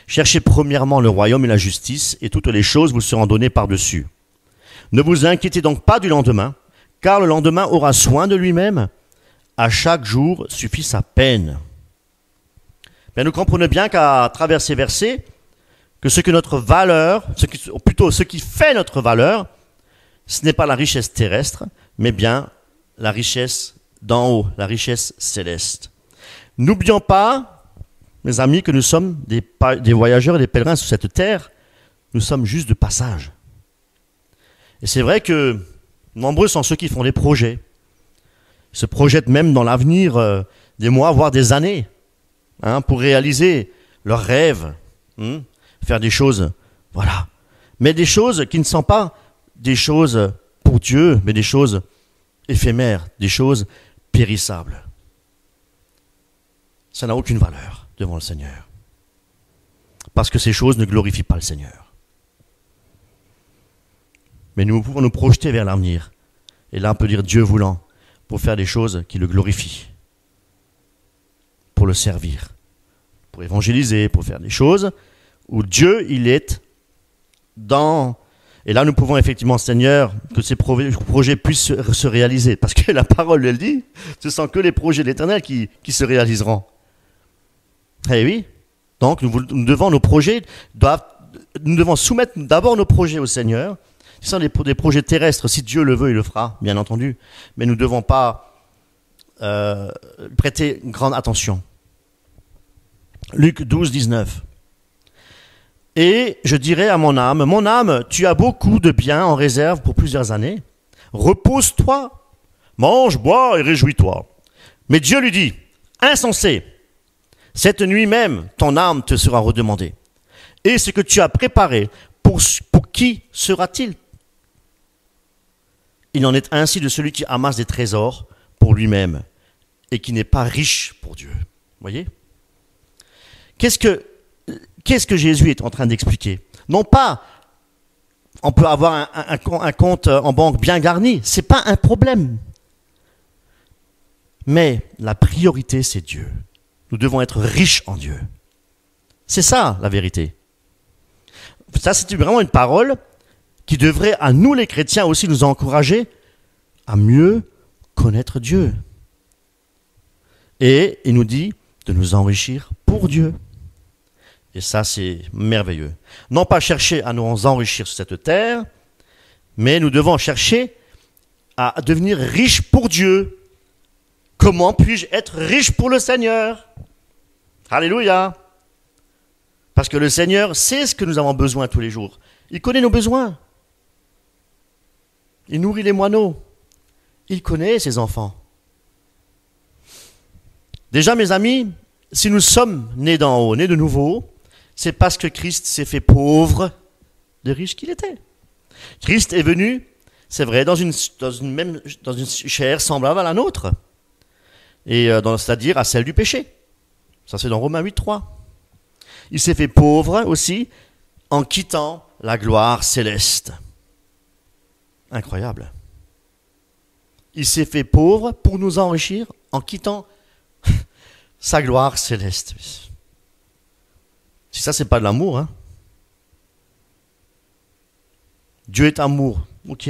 Cherchez premièrement le royaume et la justice, et toutes les choses vous seront données par-dessus. Ne vous inquiétez donc pas du lendemain, car le lendemain aura soin de lui-même. À chaque jour suffit sa peine. Bien, nous comprenons bien qu'à travers ces versets, que ce qui fait notre valeur, ce n'est pas la richesse terrestre, mais bien la richesse d'en haut, la richesse céleste. N'oublions pas, mes amis, que nous sommes des voyageurs et des pèlerins sur cette terre. Nous sommes juste de passage. Et c'est vrai que nombreux sont ceux qui font des projets, se projettent même dans l'avenir des mois, voire des années, pour réaliser leurs rêves, faire des choses, voilà. Mais des choses qui ne sont pas des choses pour Dieu, mais des choses éphémères, des choses périssables. Ça n'a aucune valeur devant le Seigneur. Parce que ces choses ne glorifient pas le Seigneur. Mais nous pouvons nous projeter vers l'avenir. Et là, on peut dire Dieu voulant, pour faire des choses qui le glorifient. Pour le servir. Pour évangéliser, pour faire des choses où Dieu, il est dans... Et là, nous pouvons effectivement, Seigneur, que ces projets puissent se réaliser. Parce que la parole, elle dit, ce sont que les projets de l'Éternel qui se réaliseront. Eh oui. Donc, nous devons soumettre d'abord nos projets au Seigneur. Ce sont des projets terrestres. Si Dieu le veut, il le fera, bien entendu. Mais nous ne devons pas prêter grande attention. Luc 12, 19. Et je dirais à mon âme, tu as beaucoup de biens en réserve pour plusieurs années. Repose-toi, mange, bois et réjouis-toi. Mais Dieu lui dit, insensé, cette nuit même, ton âme te sera redemandée. Et ce que tu as préparé, pour qui sera-t-il? Il en est ainsi de celui qui amasse des trésors pour lui-même et qui n'est pas riche pour Dieu. Vous voyez? Qu'est-ce que Jésus est en train d'expliquer? Non pas, on peut avoir un compte en banque bien garni, ce n'est pas un problème. Mais la priorité, c'est Dieu. Nous devons être riches en Dieu. C'est ça, la vérité. Ça, c'est vraiment une parole qui devrait, à nous les chrétiens aussi, nous encourager à mieux connaître Dieu. Et il nous dit de nous enrichir pour Dieu. Et ça, c'est merveilleux. Non pas chercher à nous enrichir sur cette terre, mais nous devons chercher à devenir riches pour Dieu. Comment puis-je être riche pour le Seigneur? Alléluia! Parce que le Seigneur sait ce que nous avons besoin tous les jours. Il connaît nos besoins. Il nourrit les moineaux. Il connaît ses enfants. Déjà, mes amis, si nous sommes nés d'en haut, nés de nouveau, c'est parce que Christ s'est fait pauvre de riche qu'il était. Christ est venu, c'est vrai, dans une chair semblable à la nôtre, et c'est-à-dire à celle du péché. Ça, c'est dans Romains 8,3. Il s'est fait pauvre aussi en quittant la gloire céleste. Incroyable. Il s'est fait pauvre pour nous enrichir en quittant sa gloire céleste. Si ça, c'est pas de l'amour, hein. Dieu est amour, ok,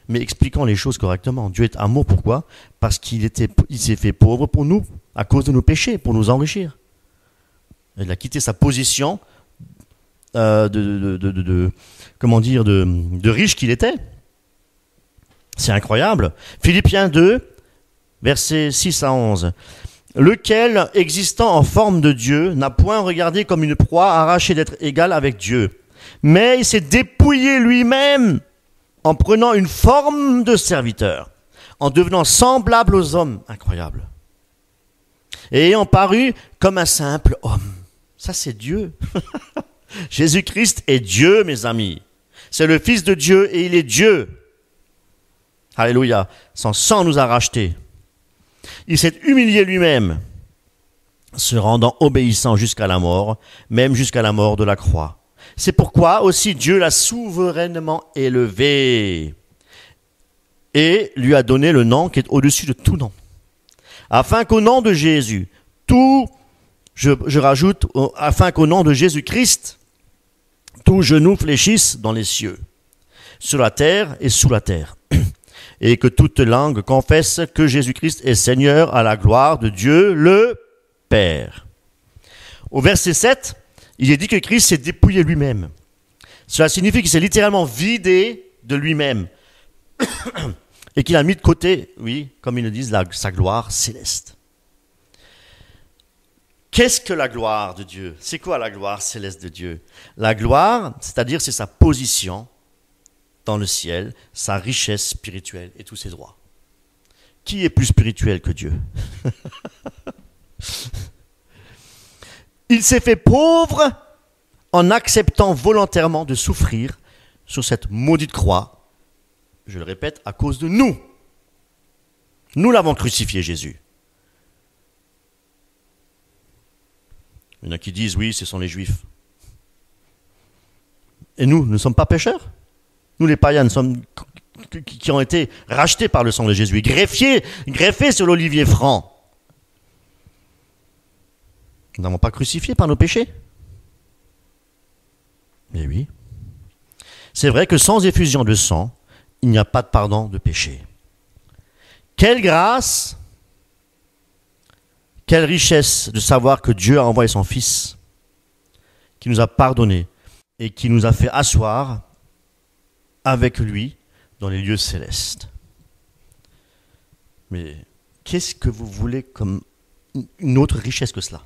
mais expliquons les choses correctement. Dieu est amour, pourquoi? Parce qu'il s'est fait pauvre pour nous, à cause de nos péchés, pour nous enrichir. Il a quitté sa position de riche qu'il était. C'est incroyable. Philippiens 2, versets 6 à 11. Lequel, existant en forme de Dieu, n'a point regardé comme une proie arrachée d'être égal avec Dieu, mais il s'est dépouillé lui-même en prenant une forme de serviteur, en devenant semblable aux hommes. Incroyable. Et ayant paru comme un simple homme. Ça, c'est Dieu. Jésus-Christ est Dieu, mes amis. C'est le Fils de Dieu et il est Dieu. Alléluia. Son sang nous a rachetés. Il s'est humilié lui-même, se rendant obéissant jusqu'à la mort, même jusqu'à la mort de la croix. C'est pourquoi aussi Dieu l'a souverainement élevé et lui a donné le nom qui est au-dessus de tout nom. Afin qu'au nom de Jésus, afin qu'au nom de Jésus-Christ, tout genou fléchisse dans les cieux, sur la terre et sous la terre. Et que toute langue confesse que Jésus-Christ est Seigneur à la gloire de Dieu le Père. Au verset 7, il est dit que Christ s'est dépouillé lui-même. Cela signifie qu'il s'est littéralement vidé de lui-même et qu'il a mis de côté, oui, comme ils le disent, sa gloire céleste. Qu'est-ce que la gloire de Dieu? C'est quoi la gloire céleste de Dieu? La gloire, c'est-à-dire c'est sa position dans le ciel, sa richesse spirituelle et tous ses droits. Qui est plus spirituel que Dieu? Il s'est fait pauvre en acceptant volontairement de souffrir sur cette maudite croix, je le répète, à cause de nous. Nous l'avons crucifié, Jésus. Il y en a qui disent, oui, ce sont les Juifs. Et nous ne sommes pas pécheurs? Nous, les païens, qui ont été rachetés par le sang de Jésus, greffés sur l'olivier franc. Nous n'avons pas crucifié par nos péchés? Mais oui. C'est vrai que sans effusion de sang, il n'y a pas de pardon de péché. Quelle grâce, quelle richesse de savoir que Dieu a envoyé son Fils, qui nous a pardonné et qui nous a fait asseoir avec lui dans les lieux célestes. Mais qu'est-ce que vous voulez comme une autre richesse que cela?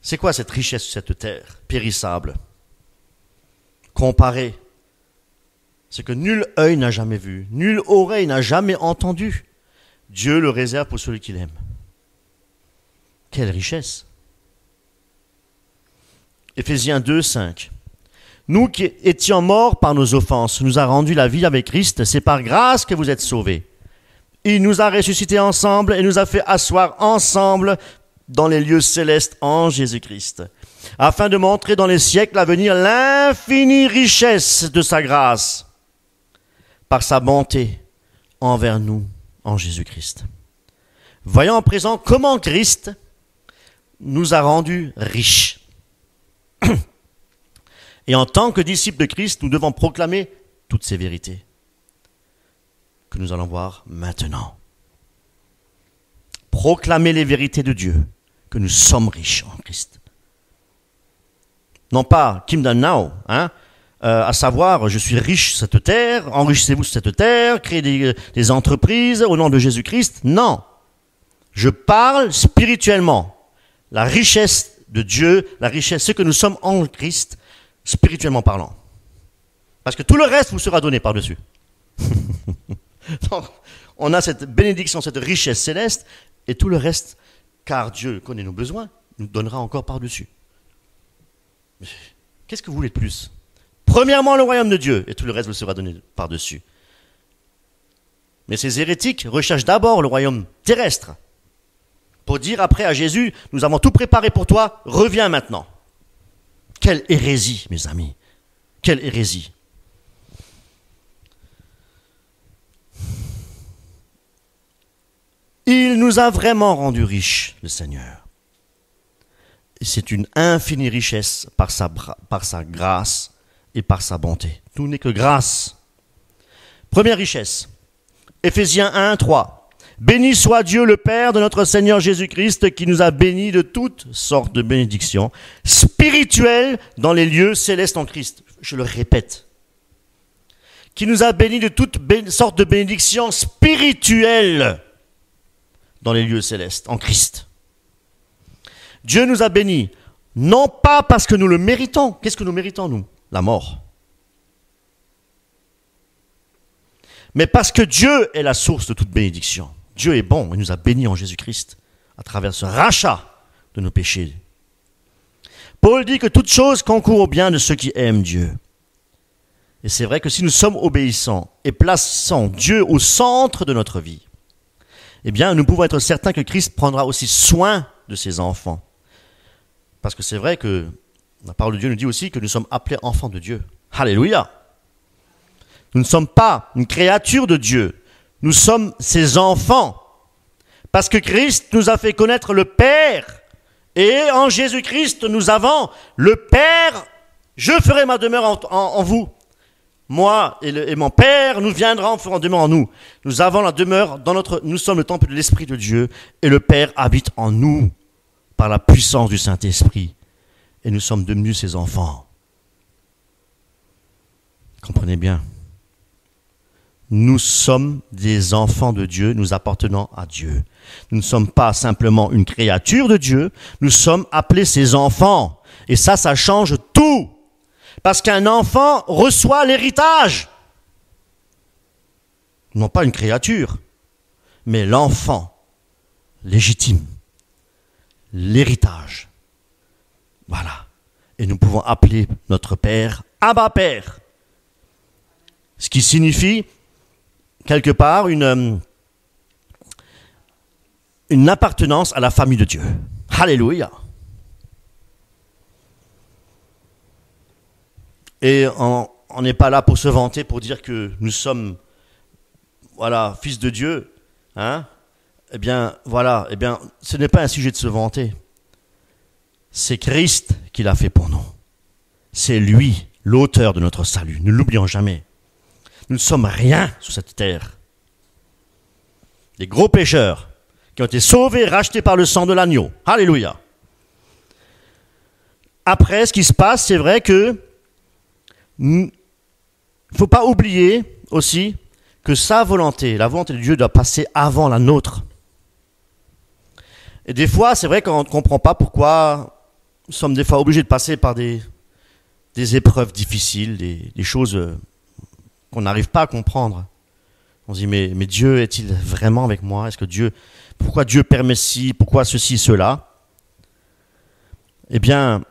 C'est quoi cette richesse sur cette terre périssable? Comparée, ce que nul œil n'a jamais vu, nulle oreille n'a jamais entendu. Dieu le réserve pour celui qu'il aime. Quelle richesse! Éphésiens 2, 5. Nous qui étions morts par nos offenses, nous a rendu la vie avec Christ. C'est par grâce que vous êtes sauvés. Il nous a ressuscités ensemble et nous a fait asseoir ensemble dans les lieux célestes en Jésus-Christ, afin de montrer dans les siècles à venir l'infinie richesse de sa grâce, par sa bonté envers nous en Jésus-Christ. Voyons à présent comment Christ nous a rendus riches. Et en tant que disciples de Christ, nous devons proclamer toutes ces vérités que nous allons voir maintenant. Proclamer les vérités de Dieu, que nous sommes riches en Christ. Non pas Kim Dan Now, à savoir, je suis riche sur cette terre, enrichissez-vous sur cette terre, créez des entreprises au nom de Jésus-Christ. Non, je parle spirituellement. La richesse de Dieu, la richesse, ce que nous sommes en Christ, spirituellement parlant. Parce que tout le reste vous sera donné par-dessus. Donc, on a cette bénédiction, cette richesse céleste, et tout le reste, car Dieu connaît nos besoins, nous donnera encore par-dessus. Qu'est-ce que vous voulez de plus? Premièrement, le royaume de Dieu, et tout le reste vous sera donné par-dessus. Mais ces hérétiques recherchent d'abord le royaume terrestre, pour dire après à Jésus, nous avons tout préparé pour toi, reviens maintenant. Quelle hérésie, mes amis, quelle hérésie. Il nous a vraiment rendus riches, le Seigneur. Et c'est une infinie richesse par sa grâce et par sa bonté. Tout n'est que grâce. Première richesse, Éphésiens 1, 3. Béni soit Dieu le Père de notre Seigneur Jésus-Christ qui nous a bénis de toutes sortes de bénédictions spirituelles dans les lieux célestes en Christ. Je le répète. Qui nous a bénis de toutes sortes de bénédictions spirituelles dans les lieux célestes en Christ. Dieu nous a bénis, non pas parce que nous le méritons. Qu'est-ce que nous méritons, nous? La mort. Mais parce que Dieu est la source de toute bénédiction. Dieu est bon, il nous a bénis en Jésus-Christ à travers ce rachat de nos péchés. Paul dit que toute chose concourt au bien de ceux qui aiment Dieu. Et c'est vrai que si nous sommes obéissants et plaçons Dieu au centre de notre vie, eh bien, nous pouvons être certains que Christ prendra aussi soin de ses enfants. Parce que c'est vrai que la parole de Dieu nous dit aussi que nous sommes appelés enfants de Dieu. Alléluia! Nous ne sommes pas une créature de Dieu. Nous sommes ses enfants. Parce que Christ nous a fait connaître le Père. Et en Jésus-Christ, nous avons le Père. Je ferai ma demeure en vous. Moi et mon Père, nous viendrons, ferons demeure en nous. Nous avons la demeure nous sommes le temple de l'Esprit de Dieu. Et le Père habite en nous par la puissance du Saint-Esprit. Et nous sommes devenus ses enfants. Comprenez bien. Nous sommes des enfants de Dieu, nous appartenons à Dieu. Nous ne sommes pas simplement une créature de Dieu, nous sommes appelés ses enfants. Et ça change tout. Parce qu'un enfant reçoit l'héritage. Non pas une créature, mais l'enfant légitime. L'héritage. Voilà. Et nous pouvons appeler notre Père Abba Père. Ce qui signifie quelque part une appartenance à la famille de Dieu. Alléluia. Et on n'est pas là pour se vanter, pour dire que nous sommes, voilà, fils de Dieu. Eh bien, ce n'est pas un sujet de se vanter. C'est Christ qui l'a fait pour nous. C'est lui, l'auteur de notre salut. Ne l'oublions jamais. Nous ne sommes rien sur cette terre. Des gros pécheurs qui ont été sauvés, rachetés par le sang de l'agneau. Alléluia. Après, ce qui se passe, c'est vrai que il ne faut pas oublier aussi que sa volonté, la volonté de Dieu doit passer avant la nôtre. Et des fois, c'est vrai qu'on ne comprend pas pourquoi nous sommes des fois obligés de passer par des épreuves difficiles, des choses qu'on n'arrive pas à comprendre. On se dit, mais Dieu est-il vraiment avec moi? Pourquoi Dieu permet ci? Pourquoi ceci, cela? Eh bien,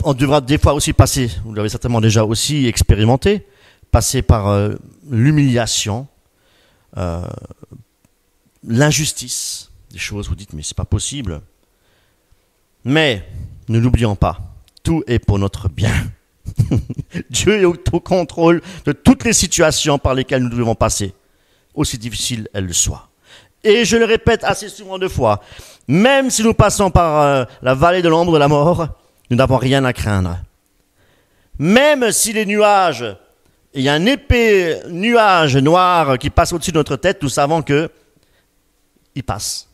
on devra des fois aussi passer, vous l'avez certainement déjà aussi expérimenté, passer par l'humiliation, l'injustice, des choses, vous dites, mais c'est pas possible. Mais, ne l'oublions pas, tout est pour notre bien. Dieu est au contrôle de toutes les situations par lesquelles nous devons passer, aussi difficiles elles le soient. Et je le répète assez souvent de fois, même si nous passons par la vallée de l'ombre de la mort, nous n'avons rien à craindre. Même si les nuages, il y a un épais nuage noir qui passe au-dessus de notre tête, nous savons que il passe.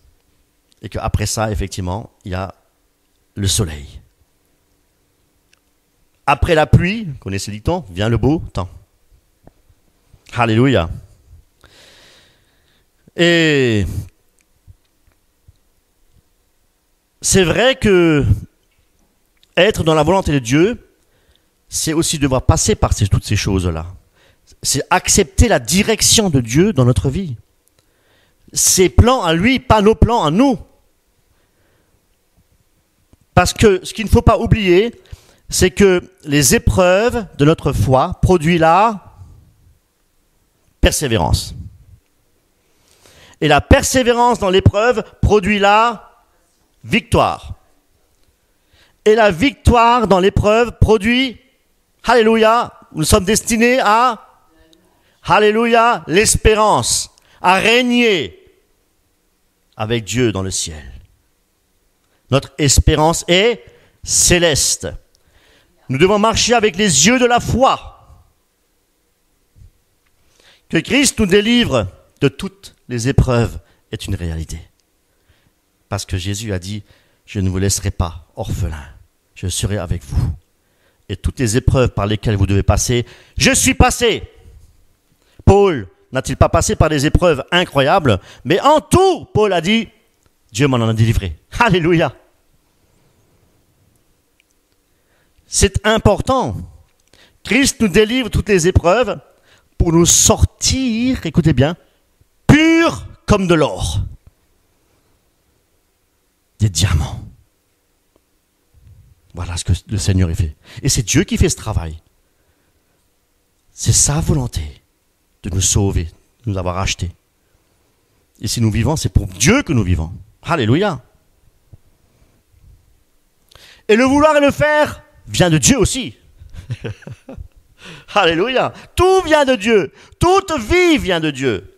Et qu'après ça, effectivement, il y a le soleil. Après la pluie, vous connaissez le dicton, vient le beau temps. Alléluia. Et c'est vrai que être dans la volonté de Dieu, c'est aussi devoir passer par toutes ces choses-là. C'est accepter la direction de Dieu dans notre vie. Ses plans à lui, pas nos plans à nous. Parce que ce qu'il ne faut pas oublier, c'est que les épreuves de notre foi produisent la persévérance. Et la persévérance dans l'épreuve produit la victoire. Et la victoire dans l'épreuve produit, alléluia, nous sommes destinés à, alléluia, l'espérance, à régner avec Dieu dans le ciel. Notre espérance est céleste. Nous devons marcher avec les yeux de la foi. Que Christ nous délivre de toutes les épreuves est une réalité. Parce que Jésus a dit, je ne vous laisserai pas orphelin, je serai avec vous. Et toutes les épreuves par lesquelles vous devez passer, je suis passé. Paul n'a-t-il pas passé par des épreuves incroyables? Mais en tout, Paul a dit, Dieu m'en a délivré. Alléluia. C'est important. Christ nous délivre toutes les épreuves pour nous sortir, écoutez bien, purs comme de l'or. Des diamants. Voilà ce que le Seigneur a fait. Et c'est Dieu qui fait ce travail. C'est sa volonté de nous sauver, de nous avoir rachetés. Et si nous vivons, c'est pour Dieu que nous vivons. Alléluia. Et le vouloir et le faire vient de Dieu aussi. Alléluia. Tout vient de Dieu. Toute vie vient de Dieu.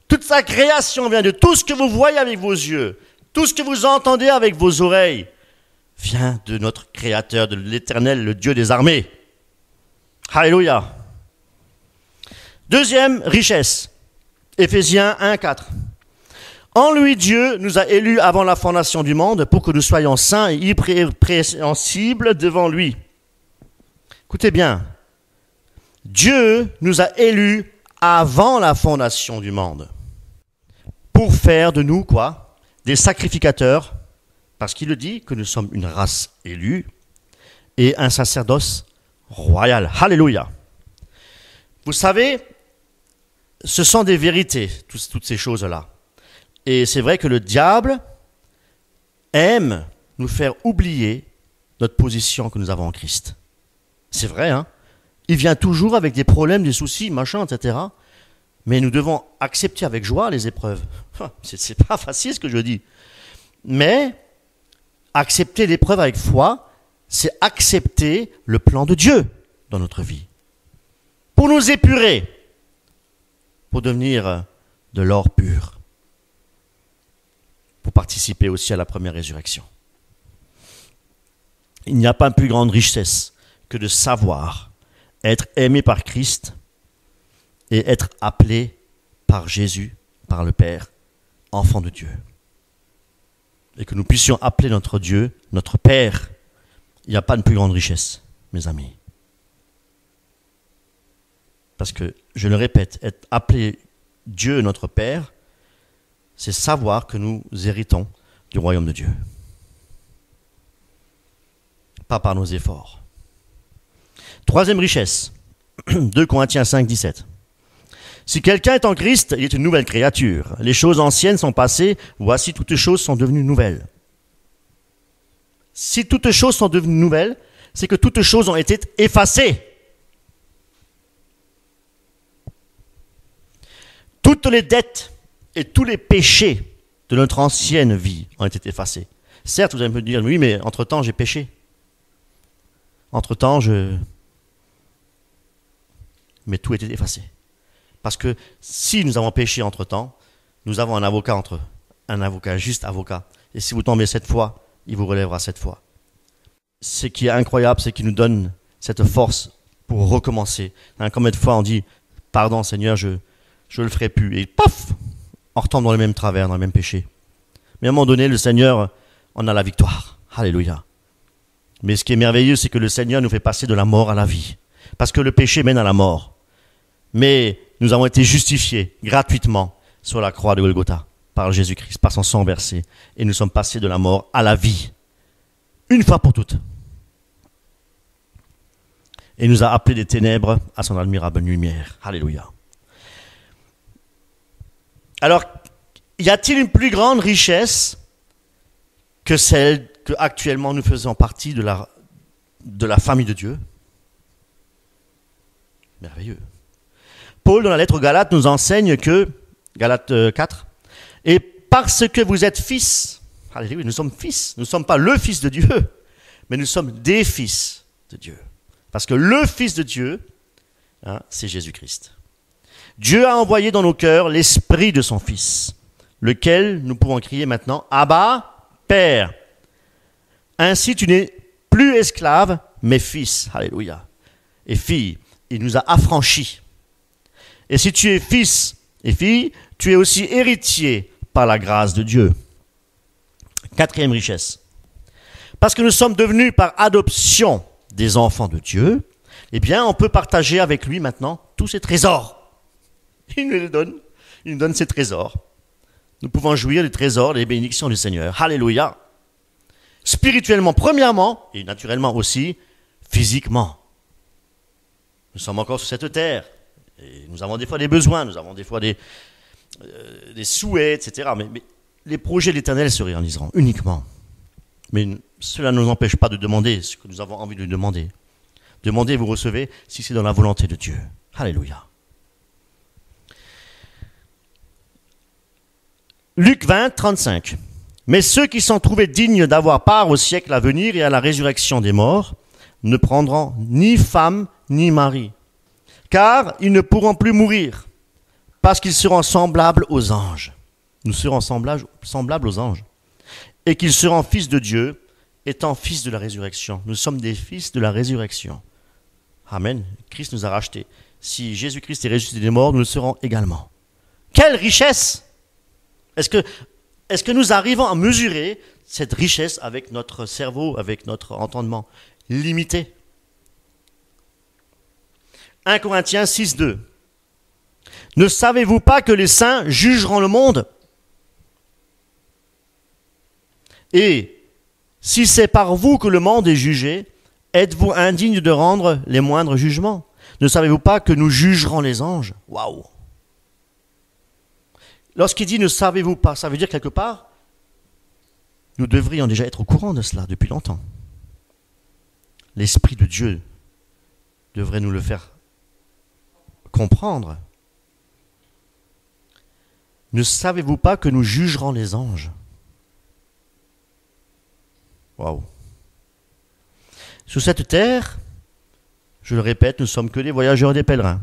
Toute sa création vient de tout ce que vous voyez avec vos yeux, tout ce que vous entendez avec vos oreilles, vient de notre Créateur, de l'Éternel, le Dieu des armées. Alléluia. Deuxième richesse, Éphésiens 1, 4. En lui, Dieu nous a élus avant la fondation du monde pour que nous soyons saints et irrépréhensibles devant lui. Écoutez bien, Dieu nous a élus avant la fondation du monde pour faire de nous, quoi? Des sacrificateurs, parce qu'il le dit que nous sommes une race élue et un sacerdoce royal. Alléluia. Vous savez, ce sont des vérités, toutes ces choses-là. Et c'est vrai que le diable aime nous faire oublier notre position que nous avons en Christ. C'est vrai, hein? Il vient toujours avec des problèmes, des soucis, machin, etc. Mais nous devons accepter avec joie les épreuves. C'est pas facile ce que je dis. Mais accepter l'épreuve avec foi, c'est accepter le plan de Dieu dans notre vie. Pour nous épurer, pour devenir de l'or pur. Pour participer aussi à la première résurrection. Il n'y a pas une plus grande richesse que de savoir être aimé par Christ et être appelé par Jésus, par le Père, enfant de Dieu. Et que nous puissions appeler notre Dieu, notre Père. Il n'y a pas de plus grande richesse, mes amis. Parce que, je le répète, être appelé Dieu notre Père, c'est savoir que nous héritons du royaume de Dieu. Pas par nos efforts. Troisième richesse, 2 Corinthiens 5, 17. Si quelqu'un est en Christ, il est une nouvelle créature. Les choses anciennes sont passées, voici toutes choses sont devenues nouvelles. Si toutes choses sont devenues nouvelles, c'est que toutes choses ont été effacées. Toutes les dettes et tous les péchés de notre ancienne vie ont été effacés. Certes, vous allez me dire, oui, mais entre-temps, j'ai péché. Entre-temps, mais tout était effacé. Parce que si nous avons péché entre-temps, nous avons un avocat, juste avocat. Et si vous tombez 7 fois, il vous relèvera 7 fois. Ce qui est incroyable, c'est qu'il nous donne cette force pour recommencer. Combien de fois on dit, pardon Seigneur, je le ferai plus. Et paf, on retombe dans le même travers, dans le même péché. Mais à un moment donné, le Seigneur, on a la victoire. Alléluia. Mais ce qui est merveilleux, c'est que le Seigneur nous fait passer de la mort à la vie. Parce que le péché mène à la mort. Mais nous avons été justifiés gratuitement sur la croix de Golgotha par Jésus-Christ, par son sang versé. Et nous sommes passés de la mort à la vie. Une fois pour toutes. Et il nous a appelés des ténèbres à son admirable lumière. Alléluia. Alors, y a-t-il une plus grande richesse que celle que actuellement nous faisons partie de la famille de Dieu? Merveilleux. Paul, dans la lettre aux Galates, nous enseigne que, Galates 4, et parce que vous êtes fils, alléluia, nous sommes fils, nous ne sommes pas le fils de Dieu, mais nous sommes des fils de Dieu. Parce que le fils de Dieu, c'est Jésus-Christ. Dieu a envoyé dans nos cœurs l'esprit de son fils, lequel nous pouvons crier maintenant, Abba, Père. Ainsi tu n'es plus esclave, mais fils, alléluia, et fille. Il nous a affranchis. Et si tu es fils et fille, tu es aussi héritier par la grâce de Dieu. Quatrième richesse. Parce que nous sommes devenus par adoption des enfants de Dieu, eh bien, on peut partager avec lui maintenant tous ses trésors. Il nous les donne. Il nous donne ses trésors. Nous pouvons jouir des trésors, des bénédictions du Seigneur. Alléluia. Spirituellement, premièrement, et naturellement aussi, physiquement. Nous sommes encore sur cette terre. Et nous avons des fois des besoins, nous avons des fois des souhaits, etc. Mais les projets de l'Éternel se réaliseront uniquement. Mais cela ne nous empêche pas de demander ce que nous avons envie de demander. Demandez, vous recevez, si c'est dans la volonté de Dieu. Alléluia. Luc 20, 35. Mais ceux qui sont trouvés dignes d'avoir part au siècle à venir et à la résurrection des morts ne prendront ni femme ni mari, car ils ne pourront plus mourir, parce qu'ils seront semblables aux anges. Nous serons semblables aux anges. Et qu'ils seront fils de Dieu, étant fils de la résurrection. Nous sommes des fils de la résurrection. Amen. Christ nous a rachetés. Si Jésus-Christ est ressuscité des morts, nous le serons également. Quelle richesse! Est-ce que nous arrivons à mesurer cette richesse avec notre cerveau, avec notre entendement limité? 1 Corinthiens 6, 2. Ne savez-vous pas que les saints jugeront le monde? Et si c'est par vous que le monde est jugé, êtes-vous indigne de rendre les moindres jugements? Ne savez-vous pas que nous jugerons les anges? Waouh! Lorsqu'il dit ne savez-vous pas, ça veut dire quelque part, nous devrions déjà être au courant de cela depuis longtemps. L'Esprit de Dieu devrait nous le faire comprendre. Ne savez-vous pas que nous jugerons les anges? Waouh! Sur cette terre, je le répète, nous ne sommes que des voyageurs et des pèlerins.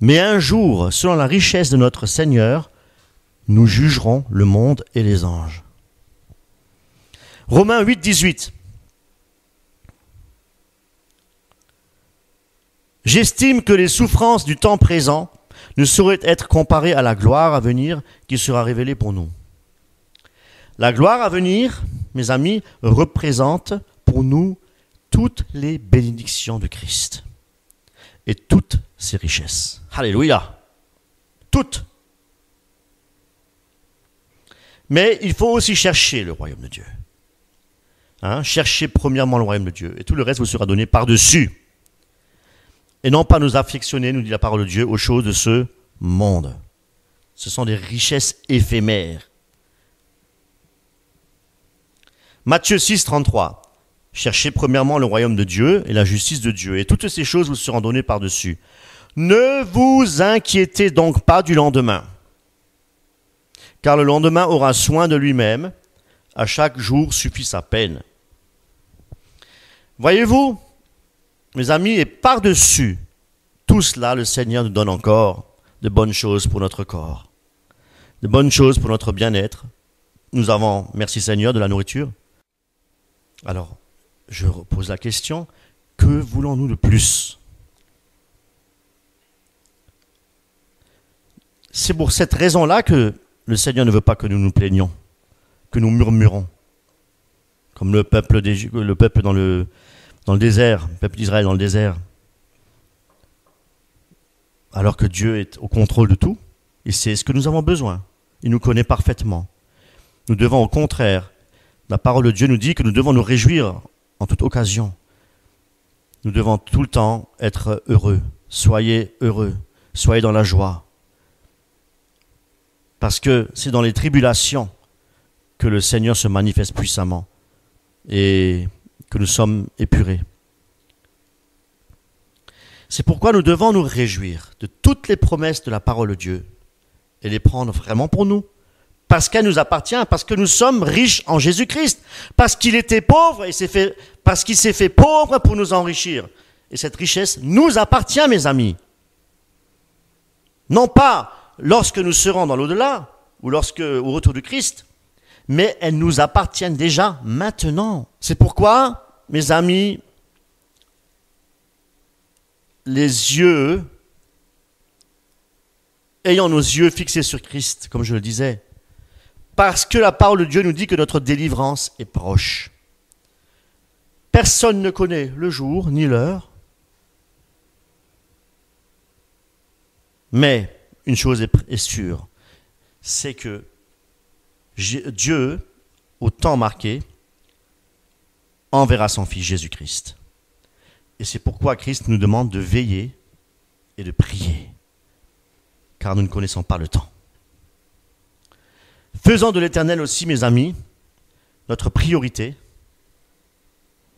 Mais un jour, selon la richesse de notre Seigneur, nous jugerons le monde et les anges. Romains 8, 18. J'estime que les souffrances du temps présent ne sauraient être comparées à la gloire à venir qui sera révélée pour nous. La gloire à venir, mes amis, représente pour nous toutes les bénédictions de Christ et toutes ses richesses. Alléluia! Toutes! Mais il faut aussi chercher le royaume de Dieu. Cherchez premièrement le royaume de Dieu, et tout le reste vous sera donné par-dessus. Et non pas nous affectionner, nous dit la parole de Dieu, aux choses de ce monde. Ce sont des richesses éphémères. Matthieu 6, 33. Cherchez premièrement le royaume de Dieu et la justice de Dieu, et toutes ces choses vous seront données par-dessus. Ne vous inquiétez donc pas du lendemain, car le lendemain aura soin de lui-même, à chaque jour suffit sa peine. Voyez-vous, mes amis, et par-dessus tout cela, le Seigneur nous donne encore de bonnes choses pour notre corps, de bonnes choses pour notre bien-être. Nous avons, merci Seigneur, de la nourriture. Alors, je pose la question, que voulons-nous de plus ? C'est pour cette raison-là que le Seigneur ne veut pas que nous nous plaignions, que nous murmurons, comme le peuple dans le désert, le peuple d'Israël dans le désert. Alors que Dieu est au contrôle de tout, il sait ce que nous avons besoin. Il nous connaît parfaitement. Nous devons au contraire, la parole de Dieu nous dit que nous devons nous réjouir en toute occasion. Nous devons tout le temps être heureux. Soyez heureux, soyez dans la joie. Parce que c'est dans les tribulations que le Seigneur se manifeste puissamment et que nous sommes épurés. C'est pourquoi nous devons nous réjouir de toutes les promesses de la parole de Dieu et les prendre vraiment pour nous. Parce qu'elle nous appartient, parce que nous sommes riches en Jésus-Christ, parce qu'il était pauvre et parce qu'il s'est fait pauvre pour nous enrichir. Et cette richesse nous appartient, mes amis. Non pas lorsque nous serons dans l'au-delà ou au retour du Christ, mais elles nous appartiennent déjà maintenant. C'est pourquoi, mes amis, ayant nos yeux fixés sur Christ, comme je le disais, parce que la parole de Dieu nous dit que notre délivrance est proche. Personne ne connaît le jour ni l'heure, mais une chose est sûre, c'est que Dieu, au temps marqué, enverra son Fils Jésus-Christ. Et c'est pourquoi Christ nous demande de veiller et de prier, car nous ne connaissons pas le temps. Faisons de l'Éternel aussi, mes amis, notre priorité,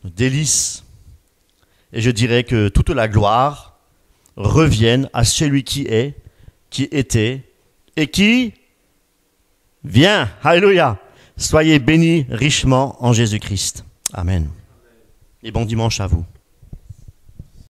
notre délice, et je dirais que toute la gloire revienne à celui qui est, qui était et qui vient. Alléluia. Soyez bénis richement en Jésus-Christ. Amen. Et bon dimanche à vous.